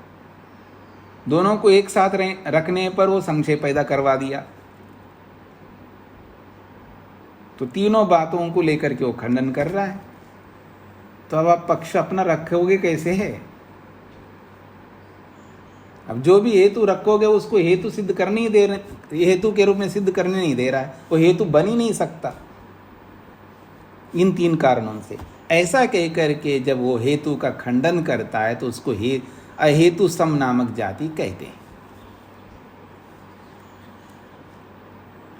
Speaker 1: दोनों को एक साथ रखने पर वो संशय पैदा करवा दिया। तो तीनों बातों को लेकर के वो खंडन कर रहा है। तो अब आप पक्ष अपना रखोगे कैसे है? अब जो भी हेतु रखोगे उसको हेतु सिद्ध करने ही दे रहे, हेतु के रूप में सिद्ध करने नहीं दे रहा है, वो हेतु बन ही नहीं सकता इन तीन कारणों से। ऐसा कह करके जब वो हेतु का खंडन करता है तो उसको अहेतु सम नामक जाति कहते हैं।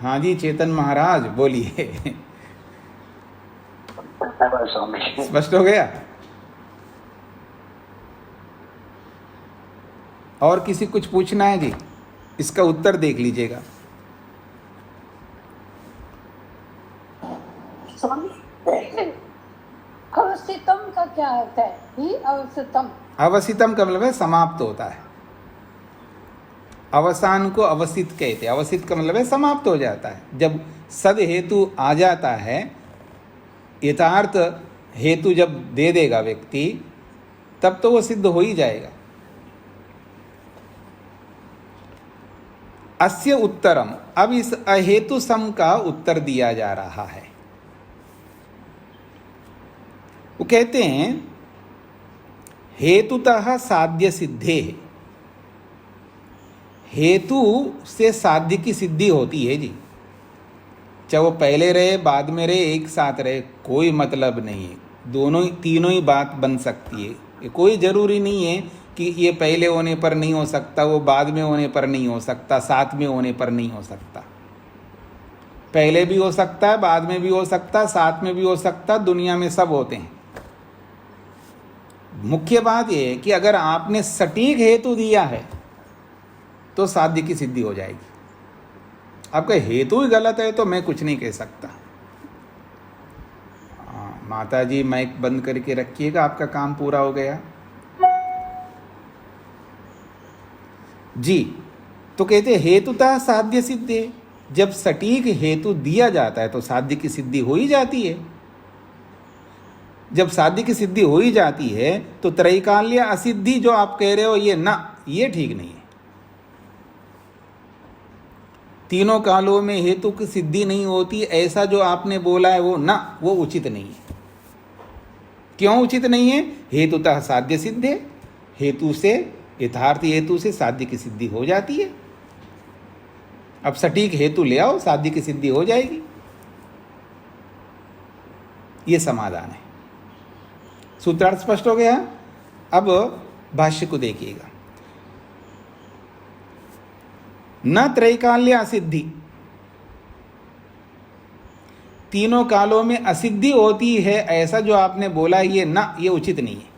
Speaker 1: हाँ जी, चेतन महाराज बोलिए। स्पष्ट हो गया? और किसी कुछ पूछना है जी? इसका उत्तर देख लीजिएगा।
Speaker 3: स्वामी, अवस्थितम का क्या अर्थ है? ही अवस्थितम।
Speaker 1: अवस्थितम का मतलब है समाप्त होता है। अवसान को अवस्थित कहते हैं। अवस्थित का मतलब है समाप्त हो जाता है। जब सद हेतु आ जाता है, यथार्थ हेतु जब दे देगा व्यक्ति, तब तो वो सिद्ध हो ही जाएगा। अस्य उत्तरम, अब इस अहेतु सम का उत्तर दिया जा रहा है। वो कहते हैं हेतुतः साध्य सिद्धे, हेतु से साध्य की सिद्धि होती है जी। चाहे वो पहले रहे बाद में रहे, एक साथ रहे, कोई मतलब नहीं है। तीनों ही बात बन सकती है। ये कोई जरूरी नहीं है कि ये पहले होने पर नहीं हो सकता, वो बाद में होने पर नहीं हो सकता, साथ में होने पर नहीं हो सकता। पहले भी हो सकता है, बाद में भी हो सकता है, साथ में भी हो सकता है। दुनिया में सब होते हैं। मुख्य बात यह है कि अगर आपने सटीक हेतु दिया है तो साध्य की सिद्धि हो जाएगी। आपका हेतु ही गलत है तो मैं कुछ नहीं कह सकता। माता जी माइक बंद करके रखिएगा, आपका काम पूरा हो गया जी। तो कहते हेतुतः साध्य सिद्धे, जब सटीक हेतु दिया जाता है तो साध्य की सिद्धि हो ही जाती है। जब साध्य की सिद्धि हो ही जाती है तो त्रैकाल्य असिद्धि जो आप कह रहे हो ये ठीक नहीं है। तीनों कालों में हेतु की सिद्धि नहीं होती, ऐसा जो आपने बोला है वो उचित नहीं है। क्यों उचित नहीं है? हेतुतः साध्य सिद्धे, हेतु से, यथार्थ हेतु से साध्य की सिद्धि हो जाती है। अब सटीक हेतु ले आओ, साध्य की सिद्धि हो जाएगी। ये समाधान है। सूत्रार्थ स्पष्ट हो गया? अब भाष्य को देखिएगा। न त्रैकाल्य असिद्धि, तीनों कालों में असिद्धि होती है ऐसा जो आपने बोला ये उचित नहीं है।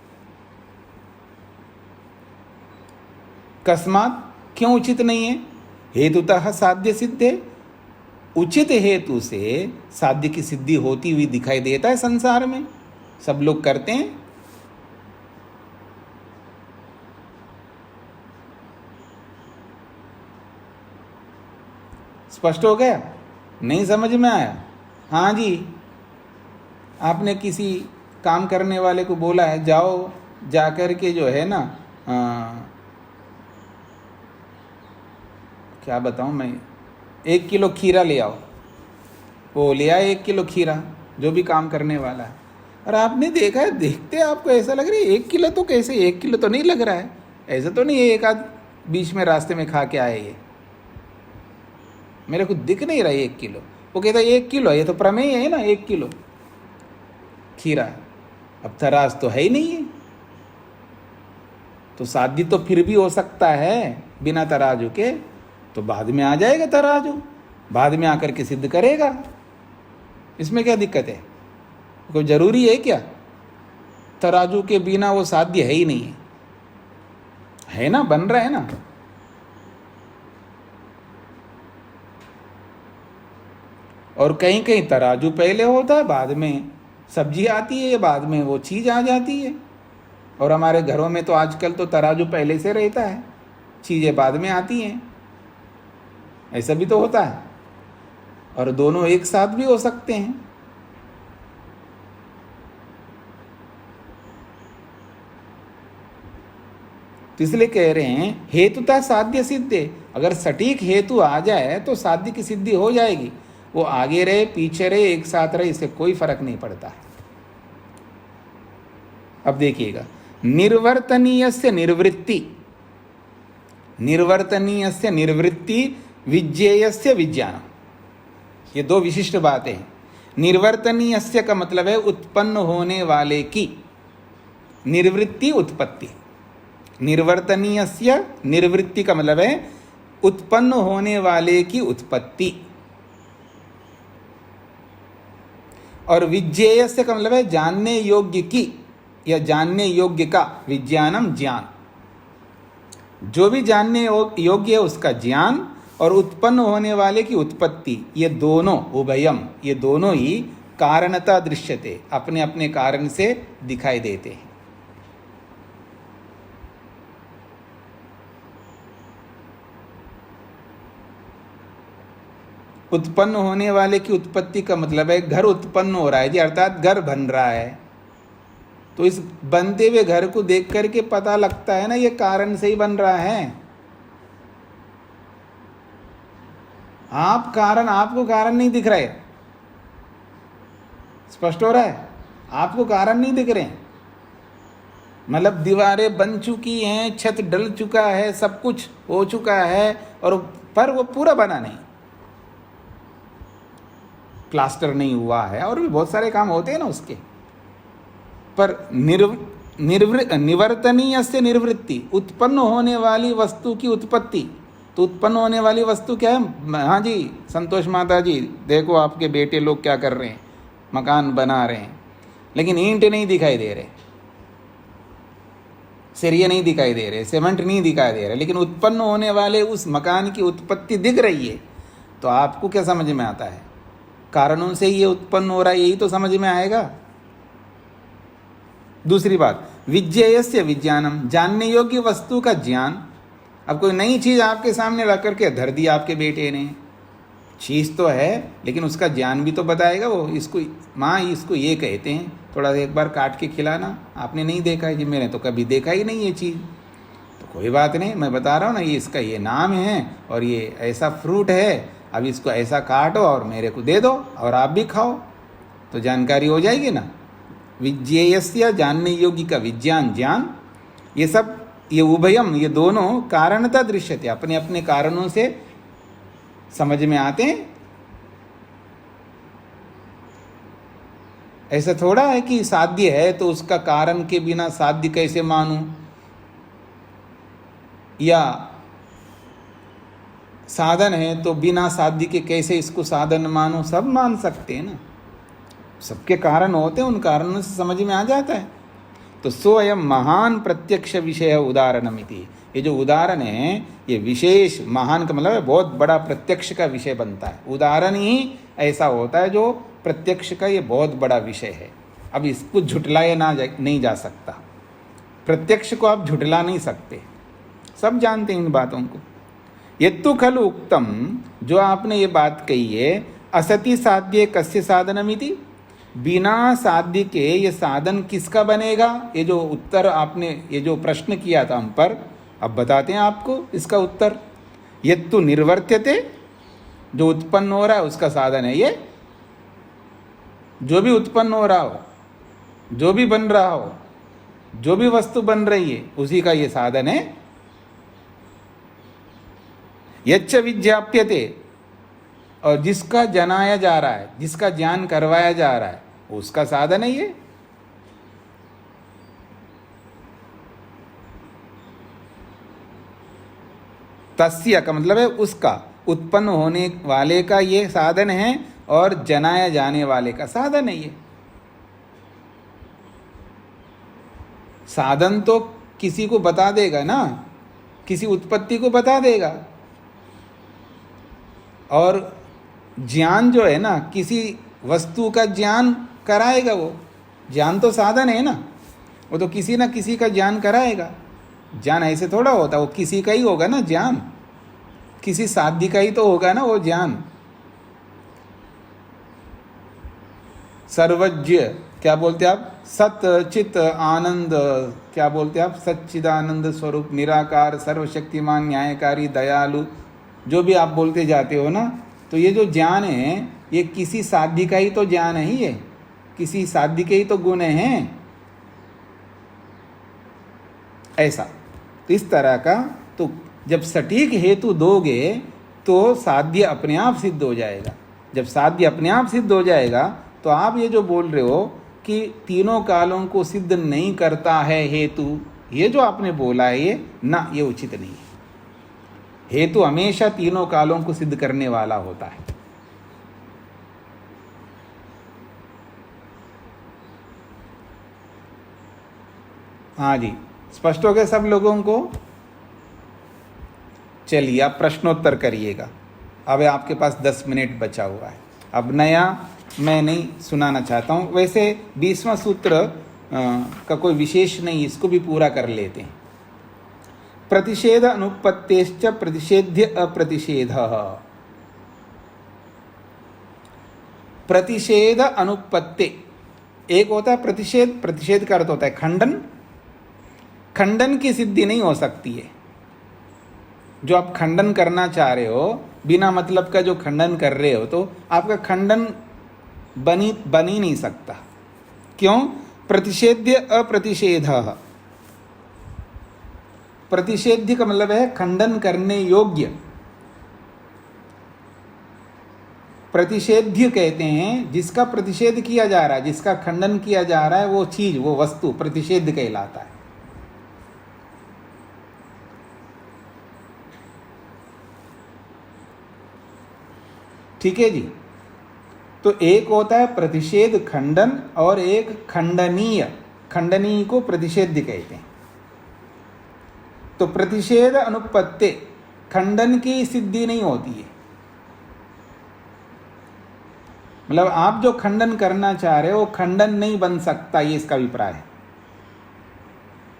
Speaker 1: कस्मात, क्यों उचित नहीं है? हेतुतः साध्य सिद्धे, उचित हेतु से साध्य की सिद्धि होती हुई दिखाई देता है संसार में। सब लोग करते हैं। स्पष्ट हो गया? नहीं समझ में आया? हाँ जी, आपने किसी काम करने वाले को बोला है जाओ जाकर के जो है ना क्या बताऊं मैं, 1 किलो खीरा ले आओ। वो ले आए 1 किलो खीरा, जो भी काम करने वाला है। और आपने देखा है, देखते आपको ऐसा लग रहा है 1 किलो तो कैसे, 1 किलो तो नहीं लग रहा है, ऐसा तो नहीं है एक आध बीच में रास्ते में खा के आए, ये मेरे को दिख नहीं रहा है 1 किलो। वो कहता है 1 किलो, ये तो प्रमेय है ना 1 किलो खीरा। अब तराज तो है ही नहीं है, तो साध्य तो फिर भी हो सकता है बिना तराजू के, तो बाद में आ जाएगा तराजू, बाद में आकर के सिद्ध करेगा। इसमें क्या दिक्कत है? कोई जरूरी है क्या? तराजू के बिना वो साध्य है ही नहीं है ना, बन रहा है ना। और कहीं कहीं तराजू पहले होता है, बाद में सब्जी आती है, बाद में वो चीज़ आ जाती है। और हमारे घरों में तो आजकल तो तराजू पहले से रहता है, चीज़ें बाद में आती हैं, ऐसा भी तो होता है। और दोनों एक साथ भी हो सकते हैं। तो इसलिए कह रहे हैं हेतुता साध्य सिद्धे, अगर सटीक हेतु आ जाए तो साध्य की सिद्धि हो जाएगी। वो आगे रहे पीछे रहे एक साथ रहे, इससे कोई फर्क नहीं पड़ता है। अब देखिएगा, निर्वर्तनीयस्य निर्वृत्ति, निर्वर्तनीयस्य निर्वृत्ति, विज्ञेयस्य विज्ञानम, ये दो विशिष्ट बातें हैं। निर्वर्तनीयस्य का मतलब है उत्पन्न होने वाले की, निर्वृत्ति उत्पत्ति। निर्वर्तनीयस्य निर्वृत्ति का मतलब है उत्पन्न होने वाले की उत्पत्ति। और विज्ञेयस्य का मतलब है जानने योग्य की या जानने योग्य का, विज्ञानम ज्ञान, जो भी जानने योग्य है उसका ज्ञान, और उत्पन्न होने वाले की उत्पत्ति। ये दोनों उभयम, ये दोनों ही कारणता दृश्यते, अपने अपने कारण से दिखाई देते हैं। उत्पन्न होने वाले की उत्पत्ति का मतलब है घर उत्पन्न हो रहा है जी, अर्थात घर बन रहा है। तो इस बनते हुए घर को देख करके पता लगता है ना ये कारण से ही बन रहा है। आप कारण, आपको कारण नहीं दिख रहा है, स्पष्ट हो रहा है? आपको कारण नहीं दिख रहे हैं, मतलब दीवारें बन चुकी हैं, छत डल चुका है, सब कुछ हो चुका है, और पर वो पूरा बना नहीं, प्लास्टर नहीं हुआ है, और भी बहुत सारे काम होते हैं ना उसके। पर निवर्तनीय से निर्वृत्ति, उत्पन्न होने वाली वस्तु की उत्पत्ति। तो उत्पन्न होने वाली वस्तु क्या है? हाँ जी संतोष माता जी, देखो आपके बेटे लोग क्या कर रहे हैं, मकान बना रहे हैं, लेकिन ईंट नहीं दिखाई दे रहे, सरिये नहीं दिखाई दे रहे, सीमेंट नहीं दिखाई दे रहे, लेकिन उत्पन्न होने वाले उस मकान की उत्पत्ति दिख रही है। तो आपको क्या समझ में आता है? कारणों से ये उत्पन्न हो रहा है, यही तो समझ में आएगा। दूसरी बात, विज्ञेयस्य विज्ञानम, जानने योग्य वस्तु का ज्ञान। अब कोई नई चीज आपके सामने रख करके धर दी आपके बेटे ने, चीज तो है लेकिन उसका ज्ञान भी तो बताएगा वो। इसको माँ इसको ये कहते हैं, थोड़ा एक बार काट के खिलाना, आपने नहीं देखा है जी, मैंने तो कभी देखा ही नहीं ये चीज़। तो कोई बात नहीं, मैं बता रहा हूँ ना, ये इसका ये नाम है और ये ऐसा फ्रूट है, अब इसको ऐसा काटो और मेरे को दे दो और आप भी खाओ, तो जानकारी हो जाएगी ना। विज्ञेयस्य, जानने योग्य का विज्ञान, ज्ञान, ये सब, ये उभयम, ये दोनों कारणता दृश्यते, अपने अपने कारणों से समझ में आते हैं। ऐसा थोड़ा है कि साध्य है तो उसका कारण के बिना साध्य कैसे मानूं, या साधन है तो बिना साध्य के कैसे इसको साधन मानो। सब मान सकते हैं ना, सबके कारण होते हैं, उन कारणों से समझ में आ जाता है। तो सोयम महान प्रत्यक्ष विषय उदाहरणमिति, ये जो उदाहरण है ये विशेष, महान का मतलब है बहुत बड़ा प्रत्यक्ष का विषय बनता है। उदाहरण ही ऐसा होता है जो प्रत्यक्ष का ये बहुत बड़ा विषय है। अब इसको झुटलाया नहीं जा सकता। प्रत्यक्ष को आप झुटला नहीं सकते, सब जानते हैं इन बातों को। यत्तु खलु उक्तम, जो आपने ये बात कही है, असति साध्य कस्य साधनमिति, बिना साध्य के ये साधन किसका बनेगा? ये जो उत्तर आपने, ये जो प्रश्न किया था हम पर, अब बताते हैं आपको इसका उत्तर। यत्तु निर्वर्त्यते, जो उत्पन्न हो रहा है उसका साधन है ये। जो भी उत्पन्न हो रहा हो, जो भी बन रहा हो, जो भी वस्तु बन रही है, उसी का ये साधन है। यच्च विज्ञाप्यते, और जिसका जनाया जा रहा है, जिसका ज्ञान करवाया जा रहा है, उसका साधन है ये। तस्य का मतलब है उसका, उत्पन्न होने वाले का ये साधन है, और जनाया जाने वाले का साधन है ये। साधन तो किसी को बता देगा ना, किसी उत्पत्ति को बता देगा, और ज्ञान जो है ना, किसी वस्तु का ज्ञान कराएगा। वो ज्ञान तो साधन है ना, वो तो किसी ना किसी का ज्ञान कराएगा। ज्ञान ऐसे थोड़ा होता, वो किसी का ही होगा ना ज्ञान, किसी साध्य का ही तो होगा ना वो ज्ञान। सर्वज्ञ क्या बोलते आप? सत चित आनंद क्या बोलते आप? सच्चिदानंद स्वरूप, निराकार, सर्वशक्तिमान, न्यायकारी, दयालु, जो भी आप बोलते जाते हो ना, तो ये जो ज्ञान है ये किसी साध्य का ही तो ज्ञान है, ये किसी साध्य के ही तो गुण हैं। ऐसा तो इस तरह का, तो जब सटीक हेतु दोगे तो साध्य अपने आप सिद्ध हो जाएगा। जब साध्य अपने आप सिद्ध हो जाएगा तो आप ये जो बोल रहे हो कि तीनों कालों को सिद्ध नहीं करता है हेतु, ये जो आपने बोला है ये ना, ये उचित नहीं है। हेतु हमेशा तीनों कालों को सिद्ध करने वाला होता है। हाँ जी, स्पष्ट हो गया सब लोगों को? चलिए आप प्रश्नोत्तर करिएगा। अब आपके पास 10 मिनट बचा हुआ है। अब नया मैं नहीं सुनाना चाहता हूँ। वैसे 20वां सूत्र का कोई विशेष नहीं, इसको भी पूरा कर लेते हैं। प्रतिषेध अनुपत्तेश्च प्रतिषेध्य अप्रतिषेध। प्रतिषेध अनुपत्ति, एक होता है प्रतिषेध, प्रतिषेध का अर्थ होता है खंडन। खंडन की सिद्धि नहीं हो सकती है। जो आप खंडन करना चाह रहे हो, बिना मतलब का जो खंडन कर रहे हो, तो आपका खंडन बन ही नहीं सकता। क्यों? प्रतिषेध्य अप्रतिषेधः। प्रतिषेध्य का मतलब है खंडन करने योग्य। प्रतिषेध्य कहते हैं जिसका प्रतिषेध किया जा रहा है, जिसका खंडन किया जा रहा है, वो चीज, वो वस्तु प्रतिषेध कहलाता है। ठीक है जी। तो एक होता है प्रतिषेध खंडन, और एक खंडनीय। खंडनीय को प्रतिषेध कहते हैं। तो प्रतिषेध अनुपत्ति, खंडन की सिद्धि नहीं होती है। मतलब आप जो खंडन करना चाह रहे हो वो खंडन नहीं बन सकता, ये इसका अभिप्राय है।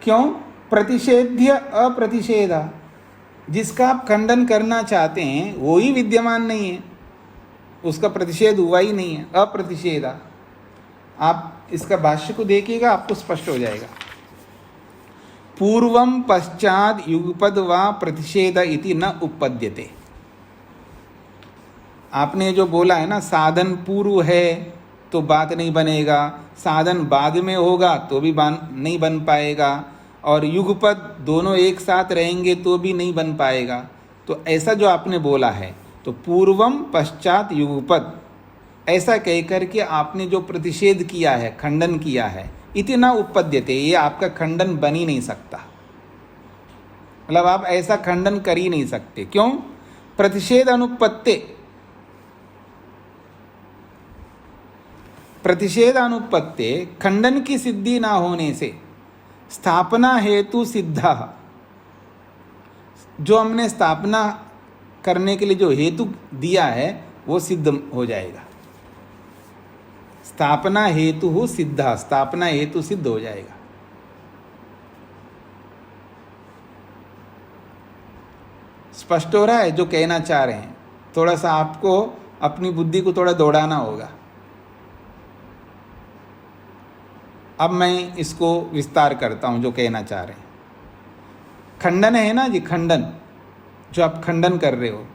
Speaker 1: क्यों? प्रतिषेध्य अप्रतिषेध, जिसका आप खंडन करना चाहते हैं वो ही विद्यमान नहीं है, उसका प्रतिषेध हुआ ही नहीं है, अप्रतिषेधा। आप इसका भाष्य को देखिएगा, आपको स्पष्ट हो जाएगा। पूर्वम पश्चात युगपद वा प्रतिषेध इति न उपपद्यते। आपने जो बोला है ना, साधन पूर्व है तो बात नहीं बनेगा, साधन बाद में होगा तो भी नहीं बन पाएगा, और युगपद दोनों एक साथ रहेंगे तो भी नहीं बन पाएगा। तो ऐसा जो आपने बोला है, तो पूर्वम पश्चात युगपद, ऐसा कहकर के आपने जो प्रतिषेध किया है, खंडन किया है, इतना उपपद्यते, ये आपका खंडन बन ही नहीं सकता। मतलब आप ऐसा खंडन कर ही नहीं सकते। क्यों? प्रतिषेध अनुपत्ति, प्रतिषेध अनुपत्ति खंडन की सिद्धि ना होने से स्थापना हेतु सिद्धा, जो हमने स्थापना करने के लिए जो हेतु दिया है वो सिद्ध हो जाएगा। स्थापना हेतु सिद्ध, स्थापना हेतु सिद्ध हो जाएगा। स्पष्ट हो रहा है जो कहना चाह रहे हैं? थोड़ा सा आपको अपनी बुद्धि को थोड़ा दौड़ाना होगा। अब मैं इसको विस्तार करता हूं जो कहना चाह रहे हैं। खंडन है ना जी, खंडन, जो आप खंडन कर रहे हो,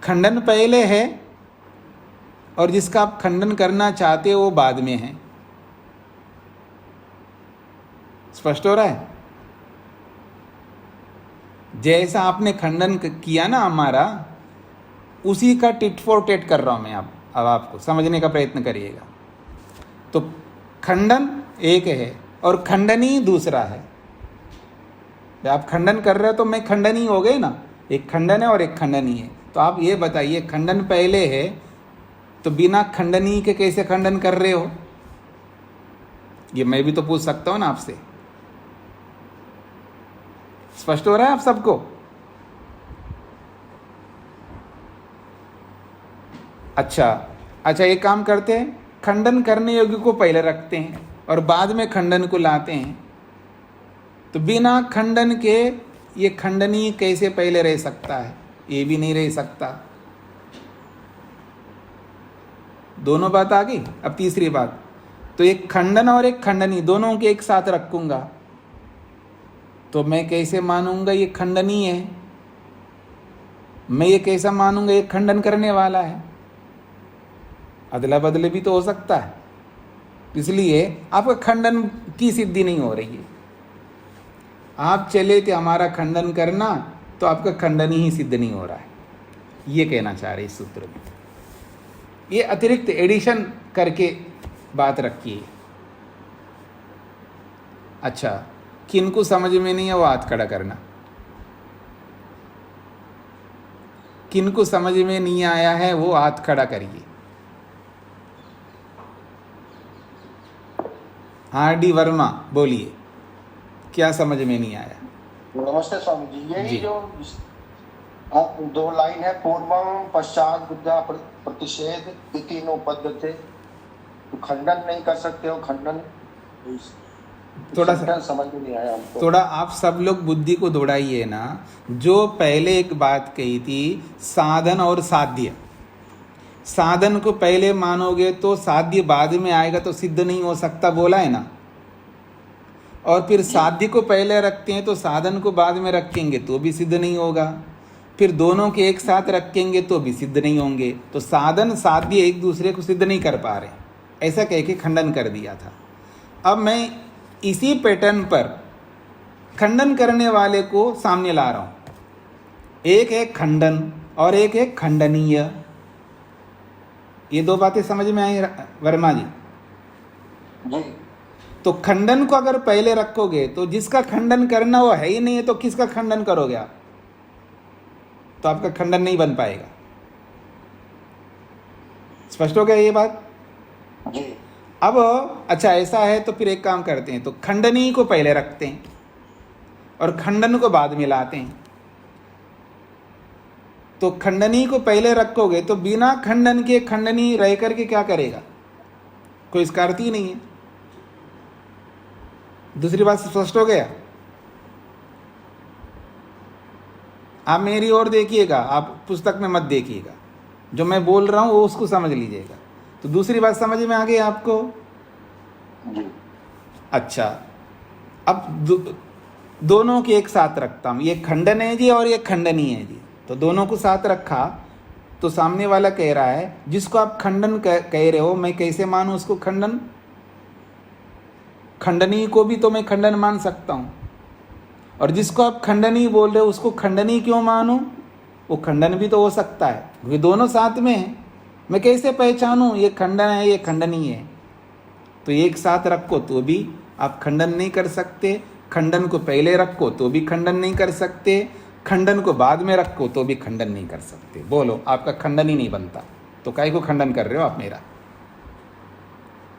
Speaker 1: खंडन पहले है और जिसका आप खंडन करना चाहते हो वो बाद में है। स्पष्ट हो रहा है? जैसा आपने खंडन किया ना हमारा, उसी का टिट फॉर टेट कर रहा हूं मैं। अब आपको समझने का प्रयत्न करिएगा। तो खंडन एक है और खंडनी दूसरा है। जब आप खंडन कर रहे हो तो मैं खंडनी हो गए ना, एक खंडन है और एक खंडनी है। तो आप ये बताइए, खंडन पहले है तो बिना खंडनी के कैसे खंडन कर रहे हो? ये मैं भी तो पूछ सकता हूं ना आपसे। स्पष्ट हो रहा है आप सबको? अच्छा, एक काम करते हैं, खंडन करने योग्य को पहले रखते हैं और बाद में खंडन को लाते हैं। तो बिना खंडन के ये खंडनीय कैसे पहले रह सकता है? ये भी नहीं रह सकता। दोनों बात आ गई। अब तीसरी बात, तो एक खंडन और एक खंडनी दोनों के एक साथ रखूंगा तो मैं कैसे मानूंगा ये खंडनीय है? मैं ये कैसा मानूंगा ये खंडन करने वाला है? अदला बदले भी तो हो सकता है। इसलिए आपका खंडन की सिद्धि नहीं हो रही है। आप चले थे हमारा खंडन करना, तो आपका खंडन ही सिद्ध नहीं हो रहा है। ये कहना चाह रहे इस सूत्र में। ये अतिरिक्त एडिशन करके बात रखिए। अच्छा, किनको समझ में नहीं है वो हाथ खड़ा करना। किनको समझ में नहीं आया है वो हाथ खड़ा करिए। आर.डी. वर्मा, बोलिए, क्या समझ में नहीं आया?
Speaker 4: नमस्ते स्वामी जी। यही
Speaker 1: जी।
Speaker 4: जो दो लाइन है, पूर्वम पश्चात बुद्धा प्रतिषेध तीनों पद्धति, तो खंडन नहीं कर सकते हो। खंडन
Speaker 1: थोड़ा सा
Speaker 4: समझ में नहीं आया हमको।
Speaker 1: थोड़ा आप सब लोग बुद्धि को दौड़ाइए ना। जो पहले एक बात कही थी, साधन और साध्य, साधन को पहले मानोगे तो साध्य बाद में आएगा तो सिद्ध नहीं हो सकता, बोला है ना। और फिर साध्य को पहले रखते हैं तो साधन को बाद में रखेंगे तो भी सिद्ध नहीं होगा। फिर दोनों के एक साथ रखेंगे तो भी सिद्ध नहीं होंगे। तो साधन साध्य एक दूसरे को सिद्ध नहीं कर पा रहे, ऐसा कह के खंडन कर दिया था। अब मैं इसी पैटर्न पर खंडन करने वाले को सामने ला रहा हूं। एक है खंडन और एक है खंडनीय। ये दो बातें समझ में आई वर्मा जी?
Speaker 4: जी।
Speaker 1: तो खंडन को अगर पहले रखोगे तो जिसका खंडन करना वो है ही नहीं है, तो किसका खंडन करोगे आप? तो आपका खंडन नहीं बन पाएगा। स्पष्ट हो गया ये बात?
Speaker 4: जी।
Speaker 1: अब अच्छा ऐसा है तो फिर एक काम करते हैं, तो खंडनी को पहले रखते हैं और खंडन को बाद में लाते हैं। तो खंडनी को पहले रखोगे तो बिना खंडन के खंडनी रह करके क्या करेगा? कोई इसका अर्थ ही नहीं है। दूसरी बात स्पष्ट हो गया? आप मेरी ओर देखिएगा, आप पुस्तक में मत देखिएगा। जो मैं बोल रहा हूं वो उसको समझ लीजिएगा। तो दूसरी बात समझ में आ गई आपको?
Speaker 4: जी।
Speaker 1: अच्छा, अब दोनों के एक साथ रखता हूं। ये खंडन है जी और ये खंडनी है जी। तो दोनों को साथ रखा तो सामने वाला कह रहा है जिसको आप खंडन कह रहे हो, मैं कैसे मानूं उसको खंडन? खंडनी को भी तो मैं खंडन मान सकता हूं, और जिसको आप खंडनी बोल रहे हो उसको खंडनी क्यों मानूं? वो खंडन भी तो हो सकता है, क्योंकि दोनों साथ में है। मैं कैसे पहचानूं ये खंडन है ये खंडनी है? तो एक साथ रखो तो भी आप खंडन नहीं कर सकते, खंडन को पहले रखो तो भी खंडन नहीं कर सकते, खंडन को बाद में रखो तो भी खंडन नहीं कर सकते। बोलो, आपका खंडन ही नहीं बनता, तो काहे को खंडन कर रहे हो आप मेरा?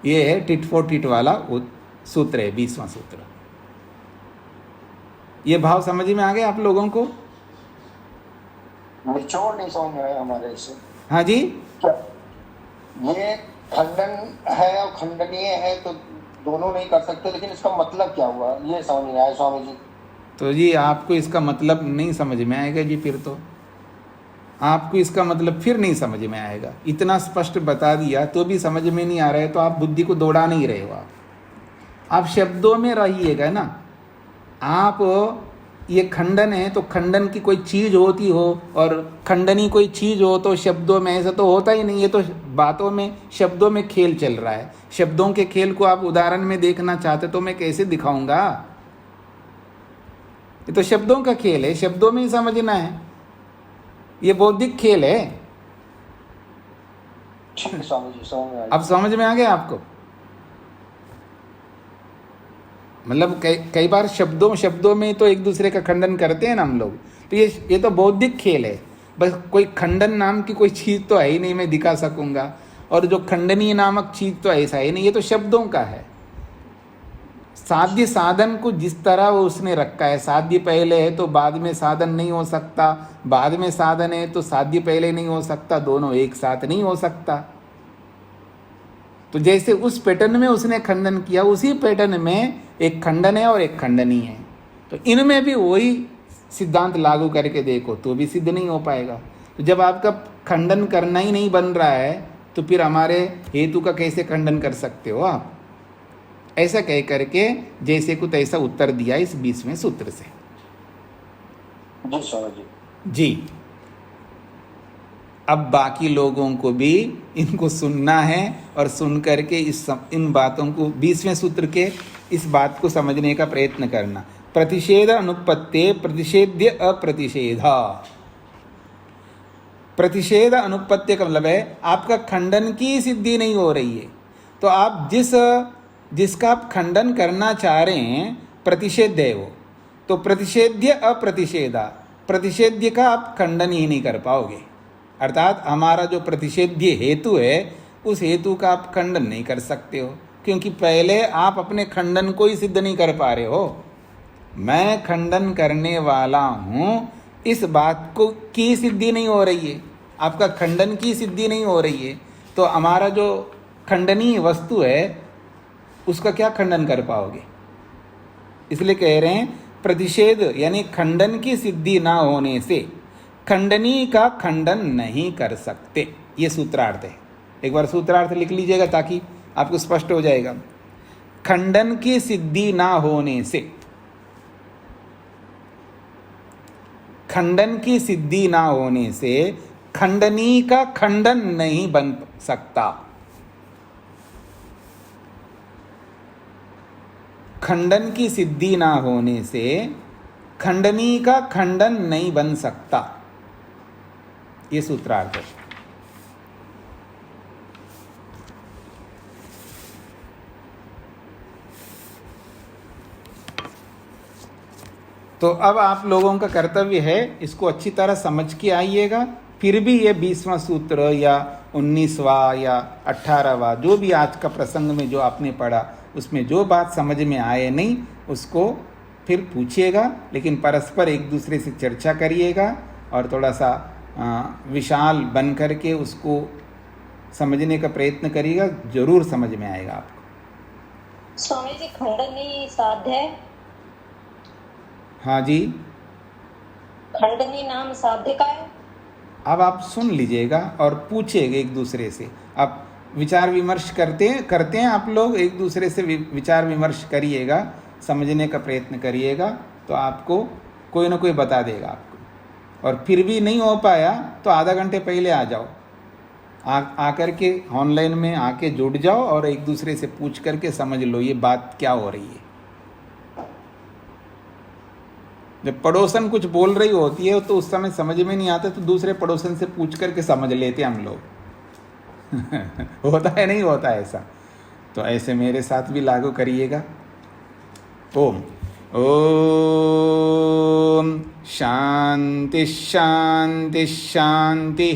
Speaker 1: ये है टिट फॉर टिट वाला सूत्र है, 20वां सूत्र। ये भाव समझ में आ गया आप लोगों को?
Speaker 4: निचोड़ नहीं समझ में आया हमारे से।
Speaker 1: हाँ जी।
Speaker 4: ये खंडन है और खंडनीय है तो दोनों नहीं कर सकते, लेकिन इसका मतलब क्या हुआ ये समझ नहीं आया स्वामी जी।
Speaker 1: तो जी आपको इसका मतलब नहीं समझ में आएगा जी, फिर तो आपको इसका मतलब फिर नहीं समझ में आएगा। इतना स्पष्ट बता दिया तो भी समझ में नहीं आ रहा है, तो आप बुद्धि को दौड़ा नहीं रहे हो। आप शब्दों में रहिएगा ना। आप ये खंडन है तो खंडन की कोई चीज़ होती हो और खंडनी कोई चीज़ हो तो शब्दों में ऐसा तो होता ही नहीं है। तो बातों में शब्दों में खेल चल रहा है। शब्दों के खेल को आप उदाहरण में देखना चाहते तो मैं कैसे दिखाऊंगा? ये तो शब्दों का खेल है, शब्दों में ही समझना है। ये बौद्धिक खेल है।
Speaker 4: ठीक है स्वामी जी, समझ में आ
Speaker 1: अब समझ में आ गया आपको? मतलब कई बार शब्दों में तो एक दूसरे का खंडन करते हैं ना हम लोग। तो ये तो बौद्धिक खेल है। बस कोई खंडन नाम की कोई चीज़ तो है ही नहीं मैं दिखा सकूंगा, और जो खंडनीय नामक चीज़ तो ऐसा ही नहीं। ये तो शब्दों का है। साध्य साधन को जिस तरह वो उसने रखा है, साध्य पहले है तो बाद में साधन नहीं हो सकता, बाद में साधन है तो साध्य पहले नहीं हो सकता, दोनों एक साथ नहीं हो सकता। तो जैसे उस पैटर्न में उसने खंडन किया, उसी पैटर्न में एक खंडन है और एक खंडनीय है। तो इनमें भी वही सिद्धांत लागू करके देखो तो भी सिद्ध नहीं हो पाएगा। तो जब आपका खंडन करना ही नहीं बन रहा है तो फिर हमारे हेतु का कैसे खंडन कर सकते हो आप? ऐसा कह करके जैसे कुछ ऐसा उत्तर दिया इस 20वें सूत्र से।
Speaker 4: जी स्वामी जी।
Speaker 1: जी, अब बाकी लोगों को भी इनको सुनना है और सुन करके इन बातों को 20वें सूत्र के इस बात को समझने का प्रयत्न करना। प्रतिषेध अनुपत्ते प्रतिषेध्य अप्रतिषेधा। प्रतिषेध अनुपत्ति का मतलब है आपका खंडन की सिद्धि नहीं हो रही है, तो आप जिसका आप खंडन करना चाह रहे हैं प्रतिषेध है वो, तो प्रतिषेध्य अप्रतिषेधा, प्रतिषेध्य का आप खंडन ही नहीं कर पाओगे। अर्थात हमारा जो प्रतिषेध्य हेतु है उस हेतु का आप खंडन नहीं कर सकते हो, क्योंकि पहले आप अपने खंडन को ही सिद्ध नहीं कर पा रहे हो। मैं खंडन करने वाला हूँ, इस बात को की सिद्धि नहीं हो रही है, आपका खंडन की सिद्धि नहीं हो रही है। तो हमारा जो खंडनीय वस्तु है उसका क्या खंडन कर पाओगे? इसलिए कह रहे हैं प्रतिषेध यानी खंडन की सिद्धि ना होने से खंडनी का खंडन नहीं कर सकते। ये सूत्रार्थ है। एक बार सूत्रार्थ लिख लीजिएगा ताकि आपको स्पष्ट हो जाएगा। खंडन की सिद्धि ना होने से, खंडन की सिद्धि ना होने से खंडनी का खंडन नहीं बन सकता। खंडन की सिद्धि ना होने से खंडनी का खंडन नहीं बन सकता। ये सूत्रार्थ है। तो अब आप लोगों का कर्तव्य है इसको अच्छी तरह समझ के आइएगा। फिर भी ये 20वां सूत्र या 19वां या 18वां जो भी आज का प्रसंग में जो आपने पढ़ा उसमें जो बात समझ में आए नहीं उसको फिर पूछिएगा, लेकिन परस्पर एक दूसरे से चर्चा करिएगा और थोड़ा सा विशाल बन करके उसको समझने का प्रयत्न करिएगा, जरूर समझ में आएगा आपको।
Speaker 5: स्वामी जी खंडनी साध्य है?
Speaker 1: हाँ जी,
Speaker 5: खंडनी नाम साध्य का है।
Speaker 1: अब आप सुन लीजिएगा और पूछिएगा एक दूसरे से। आप विचार विमर्श करते हैं आप लोग एक दूसरे से विचार विमर्श करिएगा, समझने का प्रयत्न करिएगा, तो आपको कोई ना कोई बता देगा आपको। और फिर भी नहीं हो पाया तो आधा घंटे पहले आ जाओ, आकर के ऑनलाइन में आके जुड़ जाओ और एक दूसरे से पूछ करके समझ लो ये बात क्या हो रही है। जब पड़ोसन कुछ बोल रही होती है तो उस समय समझ में नहीं आता तो दूसरे पड़ोसन से पूछ करके समझ लेते हम लोग। होता है नहीं होता है ऐसा? तो ऐसे मेरे साथ भी लागू करिएगा। ओम ओम शांति शांति शांति।